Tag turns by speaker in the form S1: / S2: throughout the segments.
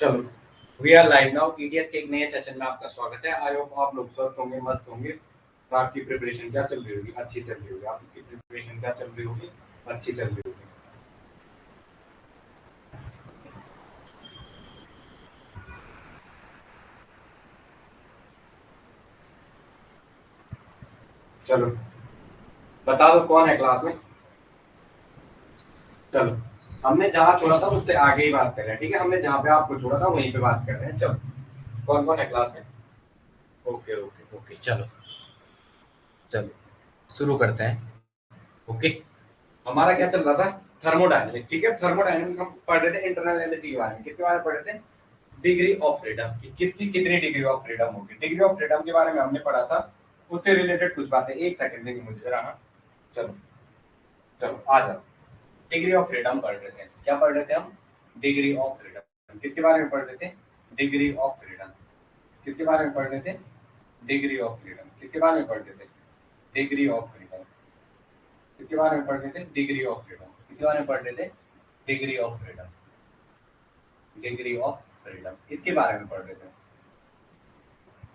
S1: चलो, we are live now. TTS के एक नए सेशन में आपका स्वागत है। आई होप आप लोग स्वस्थ होंगे, मस्त होंगे और आपकी प्रिपरेशन क्या चल रही होगी? अच्छी चल रही होगी। आपकी प्रिपरेशन क्या चल रही होगी? अच्छी चल रही होगी। चलो, बता दो कौन है क्लास में। चलो, हमने जहाँ छोड़ा था उससे आगे ही बात कर रहे हैं, ठीक है? हमने जहाँ पे आपको छोड़ा था वहीं पे बात कर रहे हैं। चलो, कौन कौन है क्लास में? ओके ओके ओके, चलो चलो शुरू करते हैं। ओके, हमारा क्या चल रहा था? थर्मोडायनेमिक्स, ठीक है? थर्मोडायनेमिक्स हम पढ़ रहे थे इंटरनल एनर्जी के बारे में। किसके बारे में पढ़ रहे थे? डिग्री ऑफ फ्रीडम की, किसकी कितनी डिग्री ऑफ फ्रीडम होगी। डिग्री ऑफ फ्रीडम के बारे में हमने पढ़ा था, उससे रिलेटेड कुछ बातें। एक सेकंड देंगे मुझे जरा। हाँ, चलो चलो आ जाओ। डिग्री ऑफ फ्रीडम पढ़ रहे थे। क्या पढ़ रहे थे हम? Degree of freedom. किसके बारे में पढ़ रहे थे? Degree of freedom. किसके बारे में पढ़ रहे थे? Degree of freedom. किसके बारे में पढ़ रहे थे? Degree of freedom. किसके बारे में पढ़ रहे थे? Degree of freedom. किसके बारे में पढ़ रहे थे? Degree of freedom. Degree of freedom, इसके बारे में पढ़ रहे थे।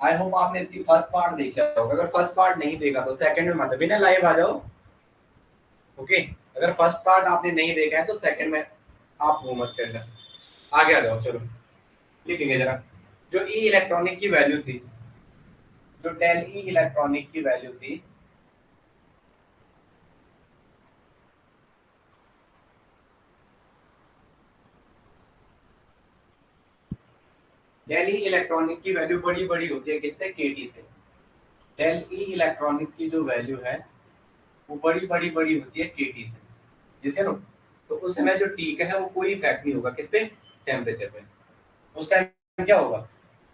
S1: आई होप आपने इसकी फर्स्ट पार्ट देखा होगा। अगर फर्स्ट पार्ट नहीं देखा तो सेकंड में मत बिना लाइव आ जाओ। ओके, अगर फर्स्ट पार्ट आपने नहीं देखा है तो सेकंड में आप वो मत करना, आगे आ जाओ। चलो लिखेंगे जरा। जो ई इलेक्ट्रॉनिक की वैल्यू थी, जो डेल ई इलेक्ट्रॉनिक की वैल्यू थी, डेल ई इलेक्ट्रॉनिक की वैल्यू बड़ी बड़ी होती है किससे? केटी से। डेल ई इलेक्ट्रॉनिक की जो वैल्यू है वो बड़ी बड़ी बड़ी होती है केटी से, जैसे ना। तो उस समय जो टी का है वो कोई इफेक्ट नहीं होगा किस पे? टेम्परेचर पे। उस टाइम क्या होगा?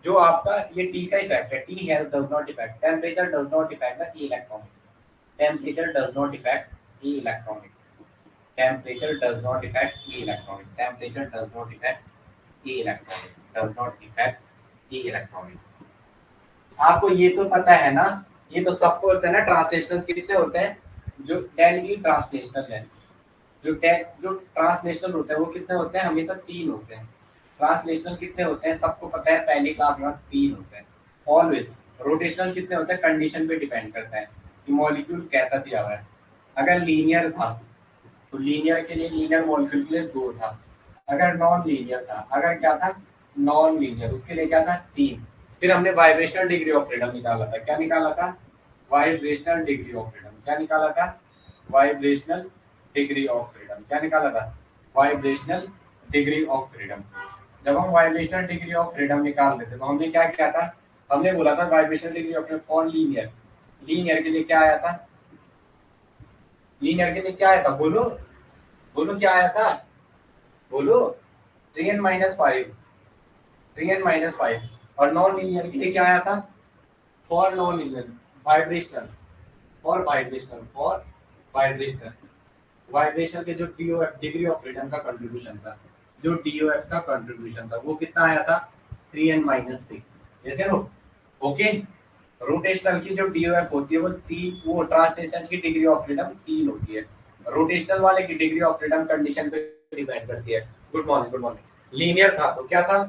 S1: जो आपका ये टी का इफेक्ट है, T has does not effect temperature, does not effect the E electronic. Temperature does not effect E electronic. Temperature does not effect E electronic. Temperature does not effect E electronic. Does not effect E electronic. आपको ये तो पता है ना? ये तो सबको होता है ना। ट्रांसलेशनल कितने होते हैं? जो डेल ई ट्रांसलेशनल है, जो ट्रांसलेशनल होता है वो कितने होते हैं? हमेशा 3 होते हैं। ट्रांसलेशनल कितने होते हैं? सबको पता है, पहली क्लास में 3 होते हैं ऑलवेज। रोटेशनल कितने होते हैं? कंडीशन पे डिपेंड करता है कि मॉलिक्यूल कैसा दिया हुआ है। अगर लीनियर था तो लीनियर के लिए, लीनियर मॉलिक्यूल के लिए 2 था। अगर नॉन लीनियर था, अगर क्या था? नॉन लीनियर, उसके लिए क्या था? 3। फिर हमने वाइब्रेशनल डिग्री ऑफ फ्रीडम निकाला था। क्या निकाला था? Vibrational degree of freedom. क्या निकाला था? Vibrational degree of freedom. क्या निकाला था? Vibrational degree of freedom. जब हम वाइब्रेशनल डिग्री ऑफ फ्रीडम निकाल देते तो हमने क्या किया था? हमने बोला था vibrational degree of freedom for linear. Linear के लिए क्या आया था? लीनियर के लिए क्या आया था? बोलो बोलो, क्या आया था? बोलो। 3n-5। 3n-5। और नॉन लीनियर के लिए क्या आया था? For non linear vibrational, for vibrational vibration के जो डीओएफ डिग्री ऑफ फ्रीडम का कंट्रीब्यूशन था, जो डीओएफ का कंट्रीब्यूशन था वो कितना आया था? 3n-6। जैसे नो। ओके, रोटेशनल की जो डीओएफ होती है वो 3, वो ट्रांसलेशन की डिग्री ऑफ फ्रीडम 3 होती है। रोटेशनल वाले की डिग्री ऑफ फ्रीडम कंडीशन पे डिपेंड करती है। Good morning, good morning. Linear था तो क्या था?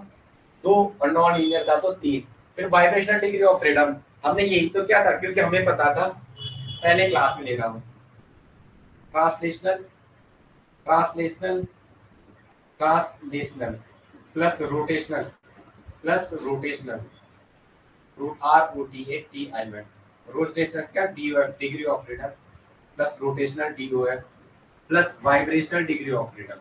S1: 2, और नॉन लीनियर था तो 3। फिर वाइब्रेशनल डिग्री ऑफ फ्रीडम हमने यही तो क्या था, क्योंकि हमें पता था, पहले क्लास में ले रहा हूँ। Translational translational translational plus rotational, plus rotational, ROTATION। Rotational क्या? DOF degree of freedom, plus rotational DOF, plus vibrational degree of freedom,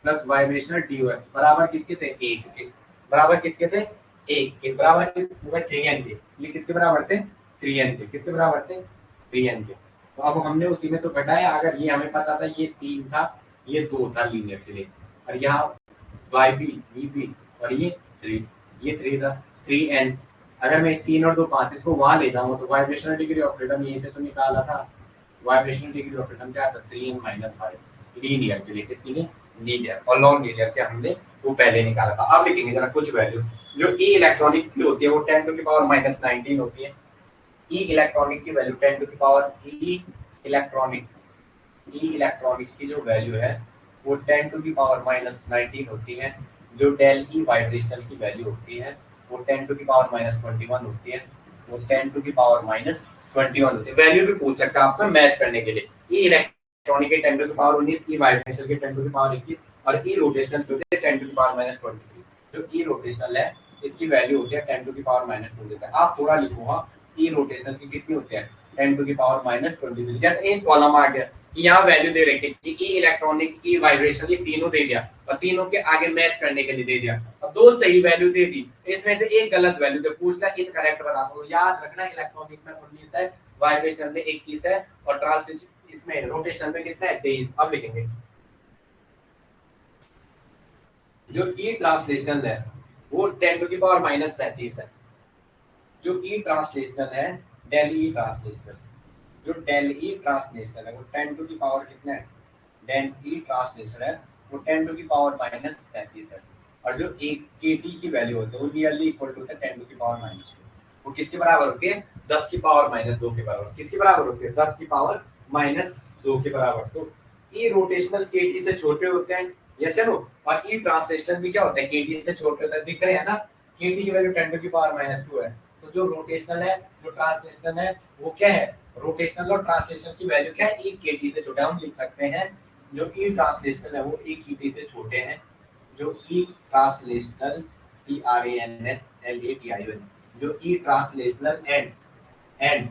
S1: plus vibrational DOF बराबर किसके थे? 1 के। बराबर किसके थे? 1 के। बराबर 3n के। ये किसके बराबर थे? 3n के। किसके बराबर थे? 3n के। तो अब हमने उसी में तो घटाया। अगर ये हमें पता था ये 3 था, ये 2 था लीनियर के लिए, और यहाँ YB VB और ये 3, ये 3 था। 3n। अगर मैं 3 और 2 5 इसको वहां ले जाऊंगा तो वाइब्रेशनल डिग्री ऑफ फ्रीडम यहीं से तो निकाला था। वाइब्रेशनल डिग्री ऑफ फ्रीडम क्या था? 3n-5 लीनियर के लिए। किसके लिए? लीनियर। और नॉन लीनियर के हमने वो पहले निकाला था। अब लिखेंगे जरा कुछ वैल्यू। जो ई इलेक्ट्रॉनिक की होती है वो 10⁻⁻19 होती है। ई इलेक्ट्रॉनिक की वैल्यू 10⁻, ई इलेक्ट्रॉनिक की जो वैल्यू है वो 10⁻⁻19 होती है। जो डेल ई वाइब्रेशनल की वैल्यू होती है वो 10 टू की पावर माइनस 21 होती है, वो 10 टू की पावर माइनस 21 होती है। वैल्यू भी पूछ सकता है आपको मैच करने के लिए। ई इलेक्ट्रॉनिक के 10 टू की पावर 19, ई वाइब्रेशनल के 10 टू की पावर 21 और ई रोटेशनल के होते हैं 10 टू की पावर माइनस 23। जो ई रोटेशनल है इसकी वैल्यू होती है 10 टू की पावर माइनस 23। आप थोड़ा लिखूंगा ई रोटेशनल की कितनी होती है 10 टू की पावर माइनस 23। जैसे एक कॉलम आ गया कि यहाँ वैल्यू दे रखी कि ई इलेक्ट्रॉनिक, ई वाइब्रेशनल, ये तीनों दे दिया और तीनों के आगे मैच करने के लिए दे दिया। अब दो सही वैल्यू दे दी, इसमें से एक गलत वैल्यू दे, पूछना इनकरेक्ट बता दो। याद रखना इलेक्ट्रॉनिक में 19 है, वाइब्रेशनल में 21 है और ट्रांसलेशन इसमें रोटेशनल में कितना है 23। अब लिखेंगे जो ई ट्रांसलेशनल है वो 10 टू की पावर माइनस 37 है। जो ई ट्रांसलेशनल है डेल ई ट्रांसलेशनल, जो डेल ई ट्रांसलेशनल है वो 10 टू की पावर कितना है, डेल ई ट्रांसलेशनल है वो 10 टू की पावर माइनस 37 है। और जो एक के टी की वैल्यू होती है वो नियरली इक्वल टू होता है 10 टू की पावर माइनस 2। वो किसके बराबर होती है 10 की पावर माइनस 2 के बराबर। किसके बराबर होती है 10 की पावर माइनस 2 के बराबर। तो ई रोटेशनल के टी से छोटे होते हैं, यस या नो, और ई ट्रांसलेशनल भी क्या होता है के टी से छोटे होता है। दिख रहे हैं ना, के टी की वैल्यू 10 टू की पावर माइनस 2 है। तो जो रोटेशनल है जो ट्रांसलेशनल है वो क्या है, रोटेशनल और ट्रांसलेशनल की वैल्यू क्या है, एक केटी से छोटा। हम लिख सकते हैं जो ई ट्रांसलेशनल है वो एक केटी से छोटे हैं। जो E translational T R A N S L A T I O N, जो E translational and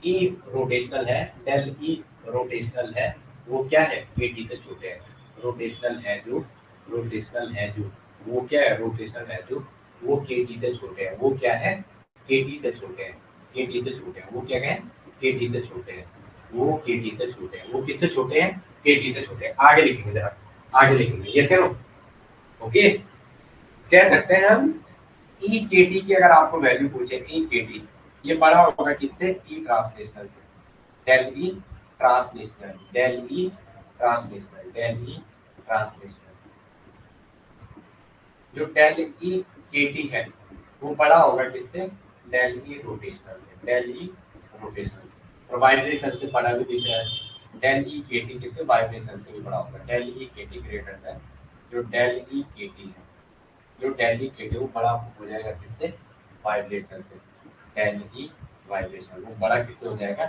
S1: E rotational है, डेल ई रोटेशनल है वो क्या है केटी से छोटे हैं। रोटेशनल है जो, रोटेशनल है जो वो क्या है, रोटेशनल है जो वो केटी से छोटे हैं। वो क्या है केटी से छोटे हैं, केटी से छोटे हैं। वो क्या है केटी से छोटे हैं, वो केटी से छोटे हैं। वो किससे छोटे हैं केटी से छोटे हैं। आगे लिखेंगे जरा, आगे लिखेंगे यस नो, ओके। कह सकते हैं हम ई केटी की अगर आपको वैल्यू पूछे, ई केटी ये बड़ा होगा किससे, ई ट्रांसलेशनल से। Del E translational, del E translational, del E translational. जो डेल ई केटी है वो बड़ा होगा किससे, डेल ई रोटेशनल से, डेल ई रोटेशनल से। और वाइब्रेशनल से बड़ा भी दिख रहा है, डेल ई केटी किससे, वाइब्रेशनल से भी बड़ा होगा। डेल ई केटी ग्रेटर देन, जो डेल ई केटी है, जो डेल ई केटी वो बड़ा हो जाएगा किससे, वाइब्रेशनल से। डेल ई वाइब्रेशनल वो बड़ा किससे हो जाएगा,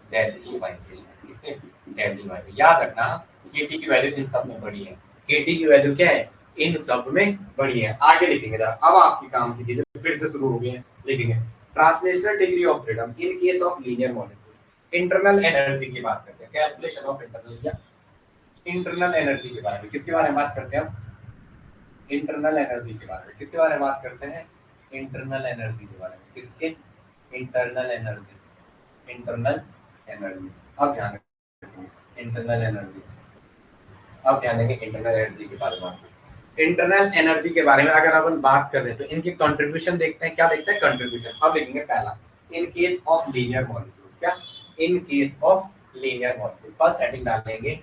S1: डेल ई वाइब्रेशनल, किससे, डेल ई वाइब्रेशनल। याद रखना केटी की वैल्यू इन सब में बड़ी है, केटी की वैल्यू क्या है इन सब में बड़ी है। आगे लिखेंगे जरा, अब आपकी काम की चीजें फिर से शुरू हो गई हैं। लिखेंगे translational degree of freedom in case of linear molecule. Internal energy की बात करते हैं, कैलकुलेशन ऑफ इंटरनल या इंटरनल एनर्जी के बारे में। किसके बारे में बात करते हैं हम, इंटरनल एनर्जी के बारे में। किसके बारे में बात करते हैं, इंटरनल एनर्जी के बारे में। किसके, इंटरनल एनर्जी, इंटरनल एनर्जी। अब ध्यान रखिए इंटरनल एनर्जी, अब ध्यान देंगे इंटरनल एनर्जी के बारे में। इंटरनल एनर्जी के बारे में अगर अपन बात कर रहे हैं तो इनके कंट्रीब्यूशन देखते हैं। क्या देखते हैं, कंट्रीब्यूशन। अब लिखेंगे पहला in case of linear molecule. क्या, in case of linear molecule. First heading डालेंगे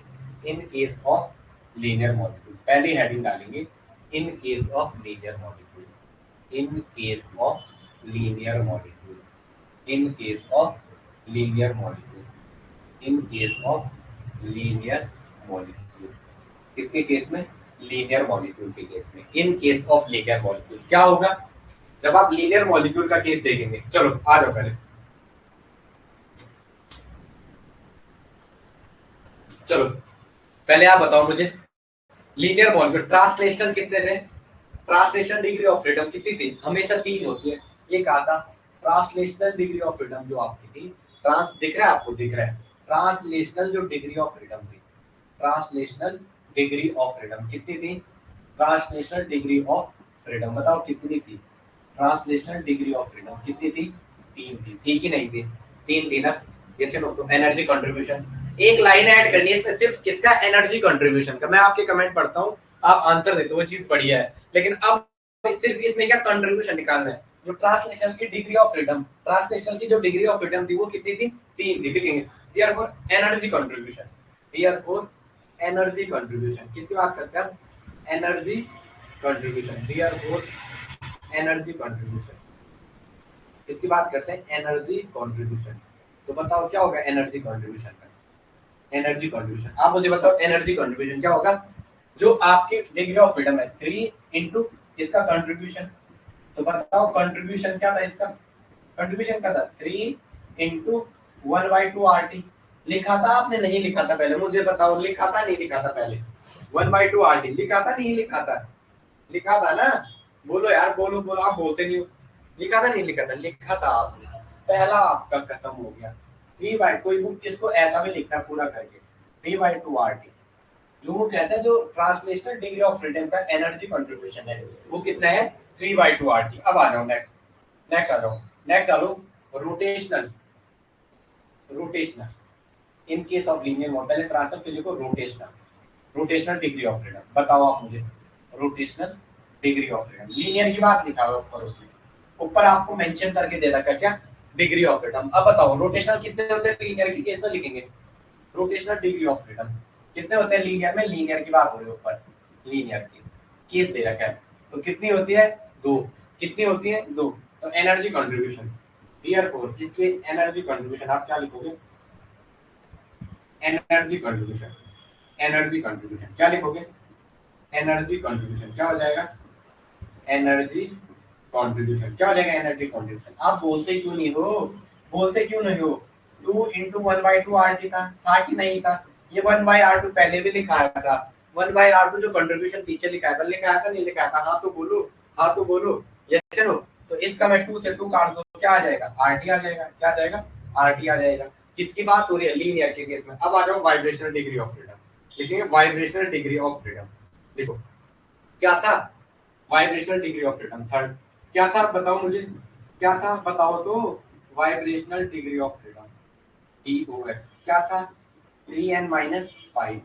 S1: in case of linear molecule. पहली हेडिंग डालेंगे in case of linear molecule, in case of linear molecule, in case of linear molecule, in case of linear molecule. किसके case में, linear molecule के case में। In case of linear molecule क्या होगा, जब आप लीनियर मॉलिक्यूल का case देखेंगे। चलो आ जाओ पहले, चलो पहले आप बताओ मुझे लीनियर मॉलिक्यूल ट्रांसलेशनल कितने थे, ट्रांसलेशनल डिग्री ऑफ फ्रीडम कितनी थी, हमेशा 3 होती है। ये कहा था ट्रांसलेशनल डिग्री ऑफ फ्रीडम जो आपकी थी, ट्रांस दिख रहा है आपको, दिख रहा है ट्रांसलेशनल जो डिग्री ऑफ फ्रीडम थी, ट्रांसलेशनल डिग्री ऑफ फ्रीडम कितनी थी, ट्रांसलेशनल डिग्री ऑफ फ्रीडम बताओ कितनी थी, ट्रांसलेशनल डिग्री ऑफ फ्रीडम कितनी थी, 3 थी। थी कि नहीं थी, 3 थी ना। जैसे नो तो एनर्जी कंट्रीब्यूशन, एक लाइन ऐड करनी है इसमें सिर्फ किसका, एनर्जी कंट्रीब्यूशन का। मैं आपके कमेंट पढ़ता हूँ, आप आंसर देते हो, वो चीज बढ़िया है। लेकिन अब सिर्फ इसमें क्या कंट्रीब्यूशन निकालना है। जो ट्रांसलेशन की डिग्री ऑफ फ्रीडम, ट्रांसलेशन की जो डिग्री ऑफ फ्रीडम थी वो कितनी थी, 3 थी। लिखेंगे therefore energy contribution, therefore energy contribution. किसकी बात करते हैं हम, energy contribution, therefore energy contribution. इसकी बात करते हैं एनर्जी कंट्रीब्यूशन। तो बताओ क्या होगा एनर्जी कंट्रीब्यूशन का, एनर्जी कंट्रीब्यूशन। आप मुझे बताओ एनर्जी कंट्रीब्यूशन क्या होगा, जो आपकी डिग्री ऑफ फ्रीडम है 3 इंटू इसका कंट्रीब्यूशन। तो बताओ कंट्रीब्यूशन क्या था इसका, कंट्रीब्यूशन क्या था 3 इंटू 1/2 RT। लिखा था आपने, नहीं लिखा था पहले मुझे बताओ, लिखा था नहीं लिखा था पहले 1/2 RT लिखा था नहीं लिखा था, लिखा था ना, बोलो यार बोलो बोलो, आप बोलते नहीं हो, लिखा था नहीं लिखा था, लिखा था आपने, पहला आपका खत्म हो गया 3 कोई बुक इसको ऐसा भी लिखता है पूरा करके 3/2 RT। जो वो कहता है जो ट्रांसलेशनल डिग्री ऑफ फ्रीडम का एनर्जी कंट्रीब्यूशन है वो कितना है 3/2 RT। अब आ जाओ नेक्स्ट, नेक्स्ट आ जाओ, नेक्स्ट आ लो rotational, rotational in case of linear mode, पहले ट्रांसफर फिर लिखो rotational, rotational degree of freedom. बताओ आप मुझे rotational degree of freedom, linear की बात लिखा हुआ ऊपर, उसमें ऊपर आपको मेंशन करके दे रखा है क्या डिग्री ऑफ फ्रीडम। अब बताओ रोटेशनल कितने होते हैं, लीनियर की केस में लिखेंगे रोटेशनल डिग्री ऑफ फ्रीडम कितने होते हैं लीनियर में, लीनियर की बात हो रही है ऊपर, लीनियर की केस दे रखा है तो कितनी होती है 2, कितनी होती है 2। तो एनर्जी कंट्रीब्यूशन देयरफॉर इसके एनर्जी कंट्रीब्यूशन आप क्या लिखोगे, एनर्जी कंट्रीब्यूशन, एनर्जी कंट्रीब्यूशन क्या लिखोगे, एनर्जी कंट्रीब्यूशन क्या हो जाएगा, एनर्जी कंट्रीब्यूशन क्या हो जाएगा, एनर्जी कंट्रीब्यूशन। आप बोलते क्यों नहीं हो, बोलते क्यों नहीं हो, 2 इंटू 1/2 RT था कि नहीं था, ये 1/R2 पहले भी लिखाया था, 1/R2 जो कंट्रीब्यूशन पीछे लिखाया था नहीं लिखाया था, हाँ तो बोलो, हाँ तो बोलो, यस नो। तो इसका मैं 2 से 2 काट दो क्या आ जाएगा RT आ जाएगा, क्या आ जाएगा RT आ जाएगा। किसकी बात हो रही है लीनियर के केस में। अब आ जाओ वाइब्रेशनल डिग्री ऑफ फ्रीडम, लिखेंगे वाइब्रेशनल डिग्री ऑफ फ्रीडम, देखो क्या था vibrational degree of freedom third क्या था बताओ मुझे, क्या था बताओ तो, vibrational degree of freedom DOF क्या था 3n-5,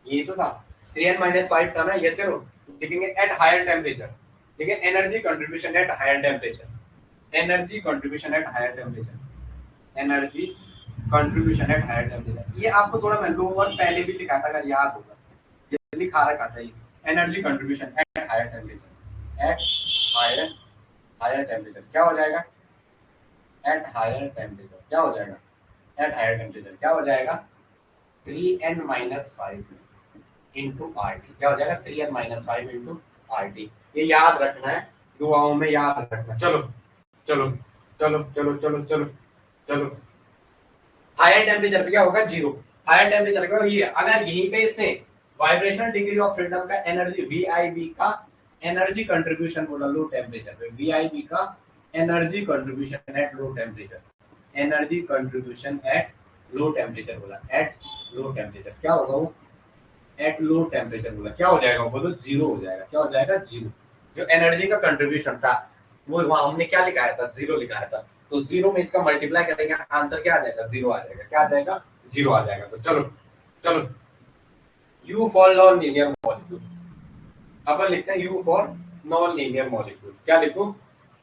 S1: ये तो था 3n-5 था ना, यस नो। लिखेंगे एट हायर टेम्परेचर, ठीक है energy contribution at higher temperature, energy contribution at higher temperature, energy contribution at higher temperature. ये आपको थोड़ा मैं लोअर पहले भी लिखा था अगर याद होगा, ये लिखा रखा था ये energy contribution at higher temperature, at higher, higher temperature क्या हो जाएगा, एट हायर टेम्परेचर क्या हो जाएगा, एट हायर टेम्परेचर क्या हो जाएगा 3n-5 इंटू RT क्या हो जाएगा 3n-5 इंटू RT। ये याद रखना है, दुआओं में याद रखना। चलो चलो चलो चलो चलो चलो चलो, हायर टेम्परेचर पे क्या होगा 0, हायर टेम्परेचर पे ये अगर यहीं पे इसने वाइब्रेशनल डिग्री ऑफ फ्रीडम का एनर्जी VIB का एनर्जी कंट्रीब्यूशन बोला लो टेम्परेचर पे, VIB का energy contribution eight low temperature, energy contribution eight low temperature बोला, एट लो टेम्परेचर क्या होगा वो, एट लो टेम्परेचर बोला क्या हो जाएगा बोलो 0 हो जाएगा, क्या हो जाएगा 0। जो एनर्जी का कंट्रीब्यूशन था वो वहां हमने क्या लिखाया था 0 लिखाया था, तो 0 में इसका मल्टीप्लाई करेंगे आंसर क्या आ जाएगा 0 आ जाएगा, क्या आ जाएगा 0 आ जाएगा। तो चलो चलो U for non linear molecule, अपन लिखते हैं U for non linear molecule, क्या लिखो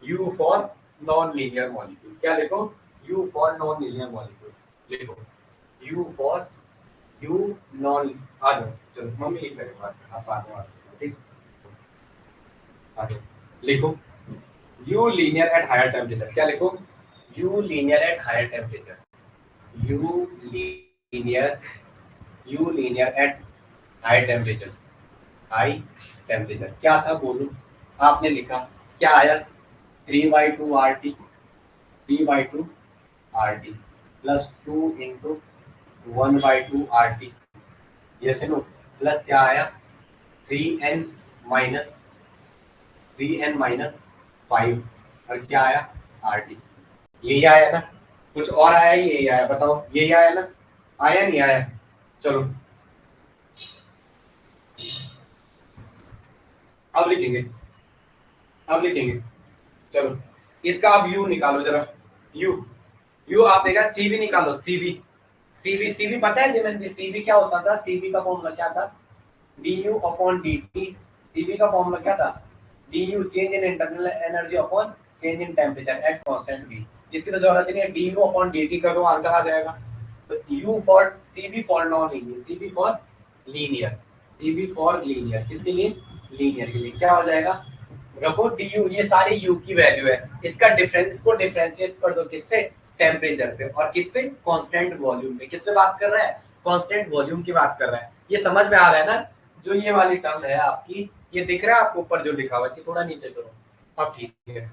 S1: U for non linear molecule, क्या लिखो U for non linear molecule, लिखो U फॉर U नॉन, आ जाओ चलो मम्मी लिख सके बात आप बाद में ठीक, आ जाओ लिखो U linear at higher temperature, क्या लिखो U linear at higher temperature, U linear, U linear at high temperature, high temperature क्या था बोलो, आपने लिखा क्या आया 3/2 RT, 3/2 RT plus 2 into 1/2 RT, yes no, plus क्या आया 3n माइनस 3n-5 और क्या आया RT, यही आया ना, कुछ और आया यही आया बताओ, यही आया ना, आया नहीं आया। चलो अब लिखेंगे, अब लिखेंगे चलो इसका आप U निकालो जरा, U, U आप देखा CV निकालो, CV, CV, CV पता है जिमें CV क्या होता था, CV का फॉर्मूला क्या था du/dt, CV का फॉर्मूला क्या था du change in internal energy upon change in temperature at constant V, इसकी तो जरूरत ही नहीं है, du/dt कर दो आंसर आ जाएगा। तो U for CV for non linear, CV for linear, CV for linear किसके लिए लीनियर के लिए क्या हो जाएगा रखो du, ये सारी u की वैल्यू है, इसका डिफरेंस को डिफरेंशिएट कर दो किससे टेम्परेचर पे, और किस पे कांस्टेंट वॉल्यूम पे, किस पे बात कर रहा है कांस्टेंट वॉल्यूम की बात कर रहा है, ये समझ में आ रहा है ना। जो ये वाली टर्म है आपकी, ये दिख रहा है आपको ऊपर जो लिखा हुआ है कि थोड़ा नीचे करो, अब ठीक है।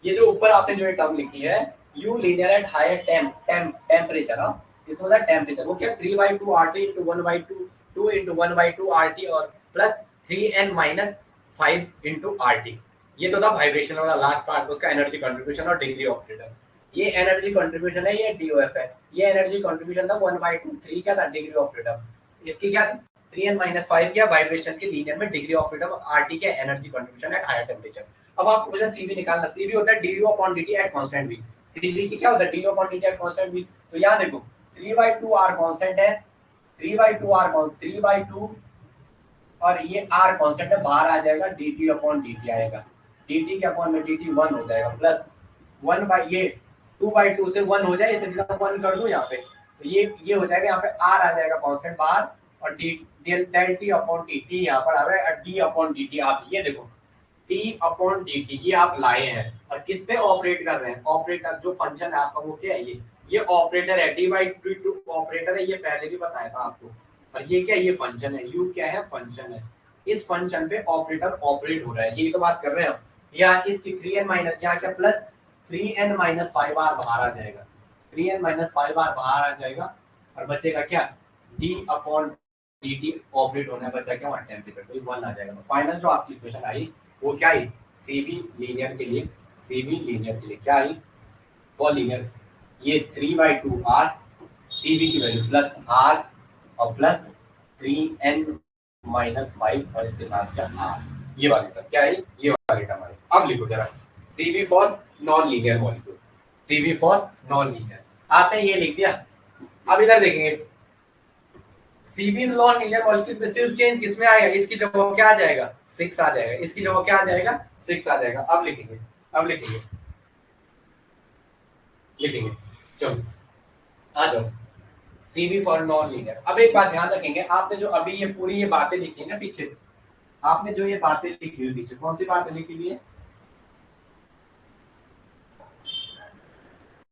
S1: ये जो ऊपर आपने जो टर्म लिखी है U linear at higher temperature, इसमें होता है टेम्परेचर, वो क्या 3/2 RT इंटू 1/2 2 इंटू 1/2 RT और प्लस 3n-5 इंटू RT। ये तो था वाइब्रेशन वाला लास्ट पार्ट, उसका एनर्जी कंट्रीब्यूशन और डिग्री ऑफ फ्रीडम। ये एनर्जी कंट्रीब्यूशन है, ये DOF है। ये एनर्जी कंट्रीब्यूशन था 1/2, 3 क्या था डिग्री ऑफ फ्रीडम, इसकी क्या थी 3n-5 क्या वाइब्रेशन के लीनियर में डिग्री ऑफ फ्रीडम, RT क्या energy contribution at higher temperature. अब आपको मुझे CV निकालना, CV होता है du upon dt at constant v। CV की क्या होता है du upon dt at constant v। तो यहां देखो 3/2 r कांस्टेंट है, 3/2 r कांस्टेंट 3/2 और ये r कांस्टेंट है, बाहर आ जाएगा dt अपॉन dt आएगा, dt के अपॉन में dt 1 हो जाएगा प्लस 1 बाय ये 2/2 से 1 हो जाए, इसे सीधा 1 कर दो यहाँ पे, तो ये हो जाएगा, यहाँ पे r आ जाएगा कांस्टेंट बाहर और del t अपॉन dt यहाँ पर आ रहा है d अपॉन dt। आप ये देखो t अपॉन dt ये आप लाए हैं और किस पे ऑपरेट कर रहे हैं, ऑपरेटर जो फंक्शन है आपका वो क्या है, ये ऑपरेटर है, d/2 ऑपरेटर है, ये पहले भी बताया था आपको। और ये क्या, ये फंक्शन है, u क्या है फंक्शन है, इस फंक्शन पे ऑपरेटर ऑपरेट हो रहा है, यही तो बात कर रहे हैं हम। यहाँ इसकी 3n माइनस यहाँ क्या प्लस 3n-5 बार बाहर आ जाएगा, 3n-5 बार बाहर आ जाएगा और बचेगा क्या d अपॉन dt ऑपरेट होना है, बचा क्या वहाँ टेम्परेचर, तो ये 1 आ जाएगा। तो फाइनल जो आपकी इक्वेशन आई वो क्या आई, CV लीनियर के लिए, CV लीनियर के लिए क्या आई वो लीनियर, ये 3/2 r CV की वैल्यू प्लस r और प्लस 3n-5 और इसके साथ क्या r, ये वाली टर्म क्या है, ये वाली टर्म आई। अब लिखो जरा CV for non linear molecule, CV for non linear आपने ये लिख दिया। अब इधर देखेंगे सीबी नॉन लीनियर मॉलिक्यूल में सिर्फ चेंज किसमें आएगा, इसकी जगह क्या आ जाएगा 6 आ जाएगा, इसकी जगह क्या आ जाएगा 6 आ जाएगा। अब लिखेंगे, अब लिखेंगे लिखेंगे चलो आ जाओ सीबी फॉर नॉन लीनियर। अब एक बात ध्यान रखेंगे, आपने जो अभी ये पूरी ये बातें लिखी है ना पीछे, आपने जो ये बातें लिखी हुई पीछे कौन सी बातें लिखी हुई है,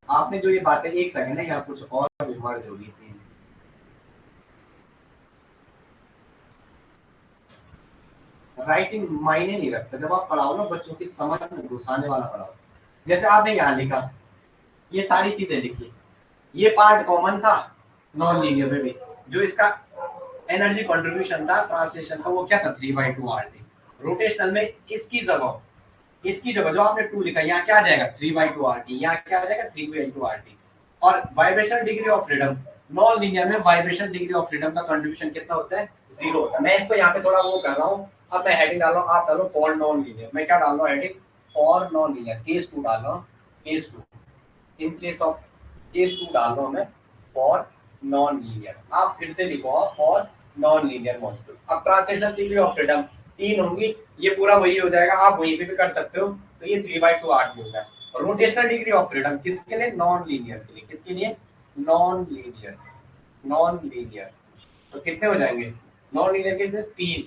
S1: आपने जो ये बातें, एक सेकंड है यहाँ कुछ और मर्ज होगी थी, राइटिंग मायने नहीं रखता, जब आप पढ़ाओ ना बच्चों की समझ में घुसाने वाला पढ़ाओ। जैसे आपने यहाँ लिखा ये सारी चीजें लिखी, ये पार्ट कॉमन था नॉन लीनियर में भी, जो इसका एनर्जी कंट्रीब्यूशन था ट्रांसलेशन का वो क्या था 3/2 RT। रोटेशनल में इसकी जगह जो आपने 2 लिखा यहाँ क्या आ जाएगा 3/2 RT, यहाँ क्या आ जाएगा 3/2 RT। और vibration degree of freedom non linear में वाइब्रेशन डिग्री ऑफ फ्रीडम का कंट्रीब्यूशन कितना होता है 0 होता है। मैं इसको यहाँ पे थोड़ा वो कर रहा हूँ, अब मैं हेडिंग डाल रहा हूँ, आप डालो फॉर नॉन लीनियर, मैं क्या डाल रहा हूँ heading for non linear, case 2 डाल रहा हूँ, case 2 in case of case 2 डाल रहा हूँ मैं फॉर नॉन लीनियर। आप फिर से लिखो फॉर नॉन लीनियर मॉलिक्यूल। अब ट्रांसलेशन डिग्री ऑफ फ्रीडम 3 होंगी, ये पूरा वही हो जाएगा, आप वहीं पे भी कर सकते हो, तो ये 3/2 RT होगा। रोटेशनल डिग्री ऑफ फ्रीडम किसके लिए नॉन लीनियर के लिए, किसके लिए नॉन लीनियर, नॉन लीनियर तो कितने हो जाएंगे नॉन लीनियर के लिए 3।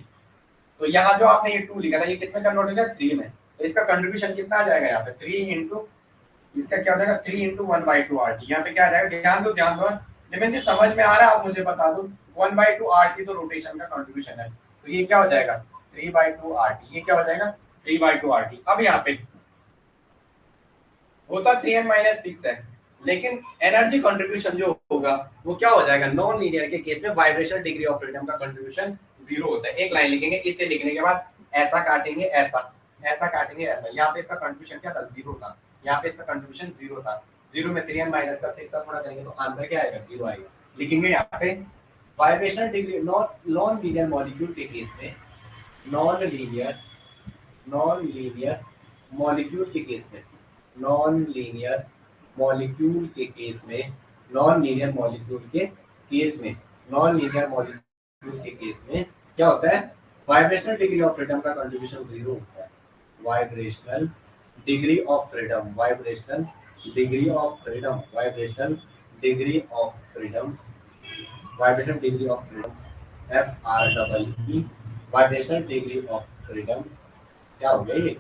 S1: तो यहाँ जो आपने ये 2 लिखा था ये किसमें कन्वर्ट हो जाएगा 3 में, तो इसका कंट्रीब्यूशन कितना आ जाएगा यहाँ पे 3 इंटू इसका क्या हो जाएगा 3 इंटू 1/2 RT। यहाँ पे क्या आ जाएगा, ध्यान दो जी समझ में आ रहा है, आप मुझे बता दो 1/2 RT तो रोटेशन का कंट्रीब्यूशन है, तो ये क्या हो जाएगा 3/2 RT, ये क्या हो जाएगा 3/2 RT। अब यहाँ पे होता 3n-6 है, लेकिन एनर्जी कंट्रीब्यूशन जो होगा वो क्या हो जाएगा नॉन लीनियर के केस में वाइब्रेशन डिग्री ऑफ फ्रीडम का कंट्रीब्यूशन 0 होता है। एक लाइन लिखेंगे, इसे लिखने के बाद ऐसा काटेंगे, ऐसा काटेंगे, ऐसा, यहाँ पे इसका कंट्रीब्यूशन क्या था 0 था, यहाँ पे इसका कंट्रीब्यूशन 0 था, 0 में 3n-6 गुणा करेंगे तो आंसर क्या आएगा 0 आएगा। लिखेंगे यहाँ पे vibration degree non linear molecule के केस में, नॉन लीनियर मॉलिक्यूल के केस में, नॉन लीनियर मॉलिक्यूल के केस में, नॉन लीनियर मॉलिक्यूल के केस में, नॉन लीनियर मॉलिक्यूल के केस में क्या होता है वाइब्रेशनल डिग्री ऑफ फ्रीडम का कंट्रीब्यूशन 0 होता है। Vibrational degree of freedom, vibrational degree of freedom, vibrational degree of freedom, vibrational degree of freedom FREE, vibrational degree of freedom क्या हो गया ये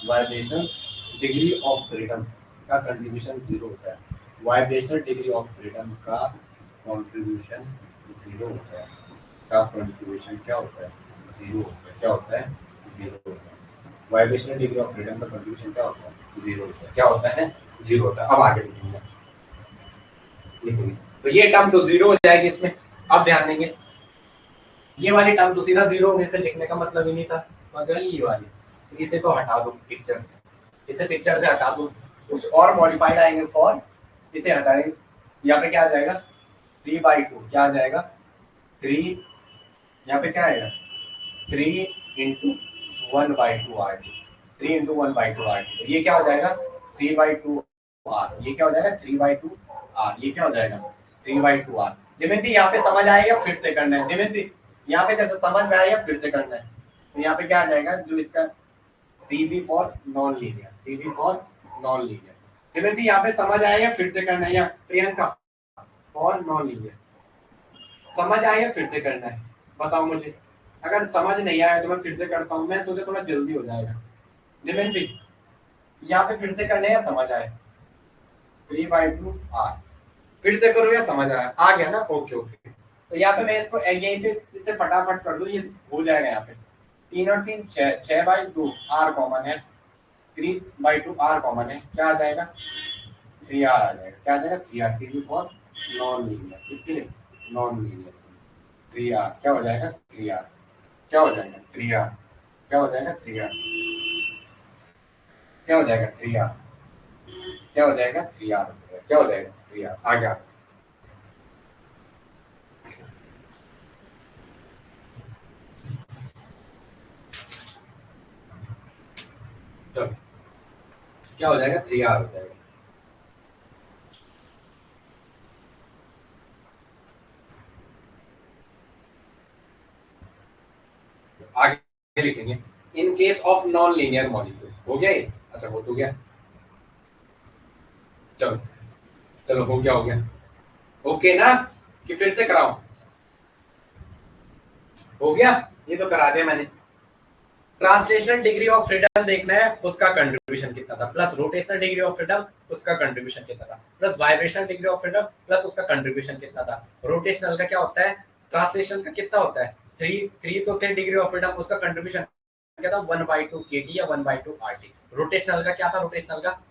S1: वाइब्रेशनल डिग्री ऑफ फ्रीडम का कंट्रीब्यूशन 0 होता है। वाइब्रेशनल डिग्री ऑफ फ्रीडम का कंट्रीब्यूशन 0 होता है, का कंट्रीब्यूशन क्या होता है जीरो होता है। क्या होता है? जीरो होता है। वाइब्रेशनल डिग्री ऑफ फ्रीडम का कंट्रीब्यूशन क्या होता है? जीरो होता है। क्या होता है? जीरो होता है। अब आगे लिखेंगे तो ये टर्म तो जीरो हो जाएगी इसमें। अब ध्यान देंगे ये वाली टर्म तो सीधा जीरो हो गई, इसे लिखने का मतलब ही नहीं था। ये वाली तो इसे तो हटा दो पिक्चर से, इसे पिक्चर से हटा दो, कुछ और मॉडिफाइड आएंगे फॉर, इसे हटाएंगे। यहाँ पे क्या आ जाएगा? 3/2। क्या आ जाएगा? 3, यहाँ पे क्या आएगा? 3 into 1/2 R T. 3 into 1/2 R T. तो ये क्या हो जाएगा? 3/2 आर। ये क्या हो जाएगा? 3/2 आर। ये क्या हो जाएगा? 3/2 आर। दिमिंदी यहाँ पे समझ आएगा, फिर से करना है। दिमिंदी यहाँ पे जैसे समझ में आया फिर से करना है। तो यहाँ पे क्या आ जाएगा? जो इसका C B for non linear, C B for non linear. दिमिंदी यहाँ पे समझ आया फिर से करना है। या प्रियंका फॉर नॉन लीनियर समझ आया फिर से करना है। बताओ मुझे, अगर समझ नहीं आया तो मैं फिर से करता हूँ, मैं सोचा थोड़ा जल्दी हो जाएगा। दिमिंदी यहाँ पे फिर से करने या समझ आए? 3/2 आर। फिर से करो या समझ आ गया ना? Okay okay. तो यहाँ पे मैं इसको यहीं पे इसे फटाफट कर दूं, ये हो जाएगा। यहाँ पे 3 और 3 6, 6/2 आर कॉमन है, 3/2 आर कॉमन है। क्या आ जाएगा? 3r आ जाएगा। क्या आ जाएगा? 3r। C for non linear, किसके लिए? Non linear. 3r क्या हो जाएगा? 3r क्या हो जाएगा? 3r क्या हो जाएगा? 3r क्या हो जाएगा? 3r क्या हो जाएगा? 3r क्या हो जाएगा? 3r आ गया। चलो क्या हो जाएगा? 3r हो जाएगा। आगे लिखेंगे इन case of non linear molecule. हो गया ये? अच्छा हो तो गया। चलो चलो हो गया, हो गया। ओके ना? कि फिर से कराऊं? हो गया, ये तो करा दिया मैंने। ट्रांसलेशनल डिग्री ऑफ फ्रीडम देखना है, उसका कंट्रीब्यूशन कितना था, plus rotational degree of freedom उसका कंट्रीब्यूशन कितना था, plus vibrational degree of freedom plus उसका कंट्रीब्यूशन कितना था। रोटेशनल का क्या होता है? ट्रांसलेशन का कितना होता है? 3 तो थे डिग्री ऑफ फ्रीडम, उसका कंट्रीब्यूशन क्या था? 1/2 kT या 1/2 RT। रोटेशनल का क्या था? रोटेशनल का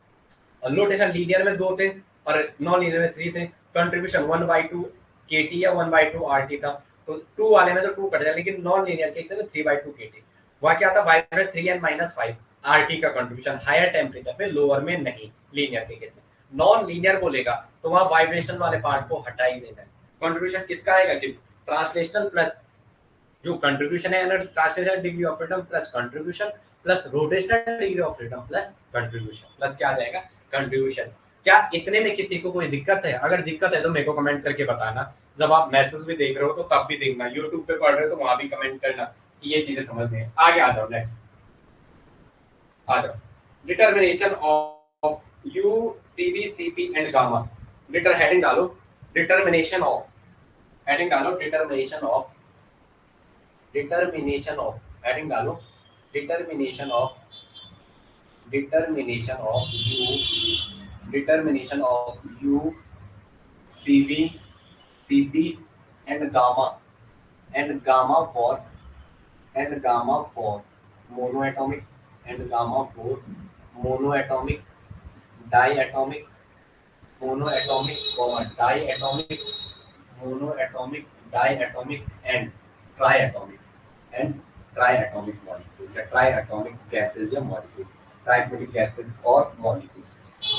S1: रोटेशन लीनियर में 2 थे और नॉन लीनियर में 3 थे। कंट्रीब्यूशन 1/2 kT या 1/2 RT था। तो 2 वाले में तो 2 कट जाए, लेकिन नॉन लीनियर के केस में 3/2 kT। वहां क्या था? वाइब्रेट 3n-5 RT का कंट्रीब्यूशन हायर टेम्परेचर पे, लोअर में नहीं लीनियर के केस में। नॉन लीनियर बोलेगा तो वहां वाइब्रेशन वाले पार्ट को हटा ही देना है। कंट्रीब्यूशन किसका आएगा? ट्रांसलेशनल प्लस जो कंट्रीब्यूशन है, translational degree of freedom plus contribution plus rotational degree of freedom plus contribution plus क्या आ जाएगा? कंट्रीब्यूशन। क्या इतने में किसी को कोई दिक्कत है? अगर दिक्कत है तो मेरे को कमेंट करके बताना। जब आप मैसेज भी देख रहे हो तो तब भी देखना, यूट्यूब पे पढ़ रहे हो तो वहां भी कमेंट करना कि ये चीजें समझ में। आगे आ जाओ, नेक्स्ट आ जाओ। Determination of U C B C P and gamma. Heading डालो डिटर्मिनेशन ऑफ, हेडिंग डालो डिटर्मिनेशन ऑफ, हेडिंग डालो determination of, determination of U C V C P and gamma for monoatomic and gamma for monoatomic, diatomic, monoatomic comma diatomic, monoatomic, diatomic and triatomic, and triatomic molecule या triatomic gases या molecule, triatomic gases और molecule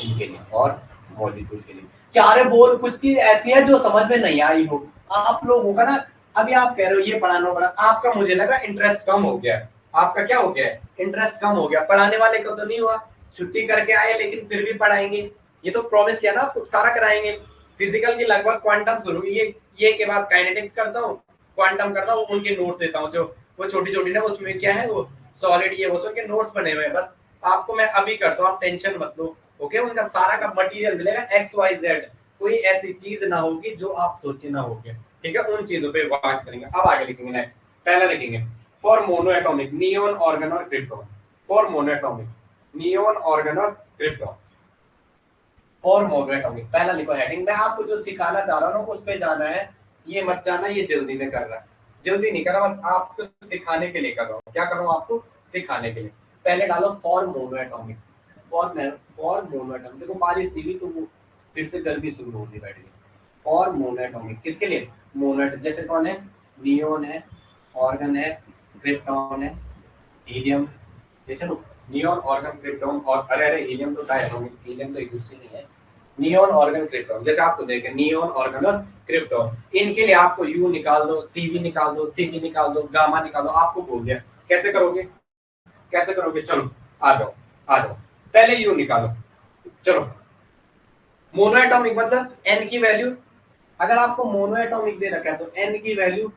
S1: इनके लिए, और molecule के लिए। क्या रे बोल, कुछ चीज ऐसी है जो समझ में नहीं आई हो आप लोगों का ना। अभी आप कह रहे हो ये पढ़ाना पड़ा, आपका मुझे लगा इंटरेस्ट कम हो गया। आपका क्या हो गया है? इंटरेस्ट कम हो गया। पढ़ाने वाले को तो नहीं हुआ, छुट्टी करके आए लेकिन फिर भी पढ़ाएंगे। ये तो प्रॉमिस किया ना आपको, सारा कराएंगे। फिजिकल की लगभग क्वांटम शुरू, ये के बाद काइनेटिक्स करता हूँ, क्वांटम करता हूँ, उनके नोट्स देता हूँ जो वो छोटी छोटी ना, उसमें क्या है वो सॉलिड ये वो के नोट्स बने हुए हैं। बस आपको मैं अभी करता हूँ, आप टेंशन मत लो। ओके, उनका सारा का मटेरियल मिलेगा XYZ, कोई ऐसी चीज ना होगी जो आप सोचे ना होगे। ठीक है, उन चीजों पे बात करेंगे। अब आगे लिखेंगे, नेक्स्ट पहला लिखेंगे फॉर मोनोएटॉमिक नियोन ऑर्गन और krypton. For monoatomic neon organ और क्रिप्टॉन और मोनोएटॉमिक। पहला लिखो हेडिंग। मैं आपको जो सिखाना चाह रहा हूँ उस पे जाना है, ये मत जाना, ये जल्दी में कर रहा है। जल्दी नहीं कर रहा, बस आपको सिखाने के लिए कर रहा हूँ। क्या कर रहा हूँ? आपको सिखाने के लिए। पहले डालो फॉर मोनोएटॉमिक, फॉर मोनोएटॉमिक। देखो बारिश नहीं हुई तो वो फिर से गर्मी शुरू होने बैठ गई। फॉर मोनोएटॉमिक किसके लिए? मोनोएट जैसे कौन है? नियोन है, ऑर्गन है, क्रिप्टॉन है, हीलियम। जैसे नियोन, ऑर्गन, क्रिप्टॉन और अरे हीलियम तो डायटोमिक, हीलियम तो एग्जिस्ट ही नहीं है। नियोन, ऑर्गन, क्रिप्टॉन, जैसे आपको देखें नियोन, ऑर्गन और क्रिप्टॉन, इनके लिए आपको यू निकाल दो, सीवी निकाल दो, सीवी निकाल दो, गामा निकाल दो। आपको बोल दिया कैसे करोगे, कैसे करोगे? चलो आ जाओ, आ जाओ। पहले यू निकालो। चलो मोनोएटॉमिक मतलब एन की वैल्यू, अगर आपको मोनोएटॉमिक दे रखा है तो एन की वैल्यू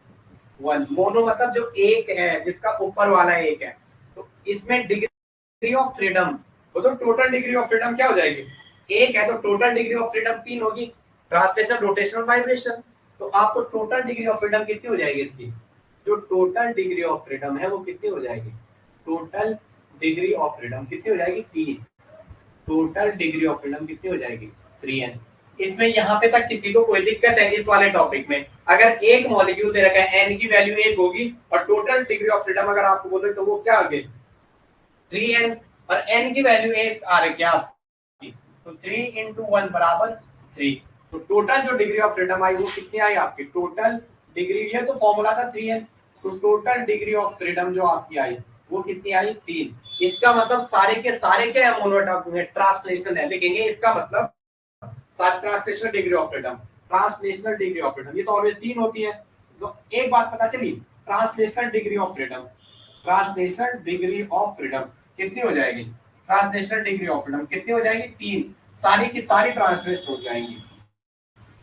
S1: 1। मोनो मतलब जो एक है, जिसका ऊपर वाला एक है। तो इसमें डिग्री ऑफ फ्रीडम, वो तो टोटल डिग्री ऑफ फ्रीडम क्या हो जाएगी? एक है तो टोटल डिग्री ऑफ फ्रीडम 3 होगी। Translation, rotation, vibration. तो आपको टोटल डिग्री ऑफ फ्रीडम कितनी हो जाएगी इसकी? जो टोटल डिग्री ऑफ फ्रीडम है वो कितनी हो जाएगी? टोटल डिग्री ऑफ फ्रीडम कितनी हो जाएगी? 3। टोटल डिग्री ऑफ फ्रीडम कितनी हो जाएगी? 3n। इसमें यहाँ पे तक किसी को कोई दिक्कत है इस वाले टॉपिक में? अगर एक मॉलिक्यूल दे रखा है, n की वैल्यू 1 होगी और टोटल डिग्री ऑफ फ्रीडम अगर आपको बोले तो वो क्या होगी? 3n। और n की वैल्यू 1 आ रही है आपकी, तो 3 into 1 बराबर 3। तो टोटल जो डिग्री ऑफ फ्रीडम आई वो कितनी आई आपकी? टोटल डिग्री, ये तो फॉर्मूला था 3n। तो टोटल डिग्री ऑफ फ्रीडम जो आपकी आई वो कितनी आई? 3। इसका मतलब सारे के सारे क्या है? मोनोएटॉमिक, ट्रांसलेशनल है। देखेंगे इसका मतलब translational degree of freedom, translational degree of freedom ये तो ऑलवेज 3 होती है। तो एक बात पता चली, translational degree of freedom, translational degree of freedom कितनी हो जाएगी? ट्रांसलेशनल डिग्री ऑफ फ्रीडम कितनी हो जाएगी? 3। सारी की सारी ट्रांसलेट हो जाएंगी,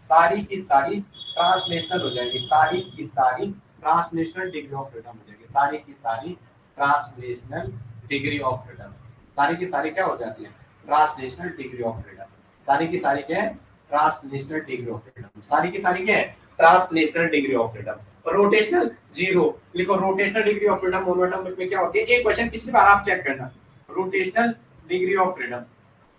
S1: सारी की सारी ट्रांसलेशनल हो जाएगी, सारी की सारी ट्रांसलेशनल डिग्री ऑफ फ्रीडम हो जाएगी, सारी की सारी ट्रांसलेशनल डिग्री ऑफ फ्रीडम, सारी की सारी क्या हो जाती है? Translational degree of freedom. सारी की सारी क्या है? Translational degree of freedom. सारी की सारी क्या है? Translational degree of freedom. Rotational 0 लिखो। Rotational degree of freedom monoatomic में क्या होती है? एक क्वेश्चन पिछली बार आप चेक करना, रोटेशनल डिग्री ऑफ फ्रीडम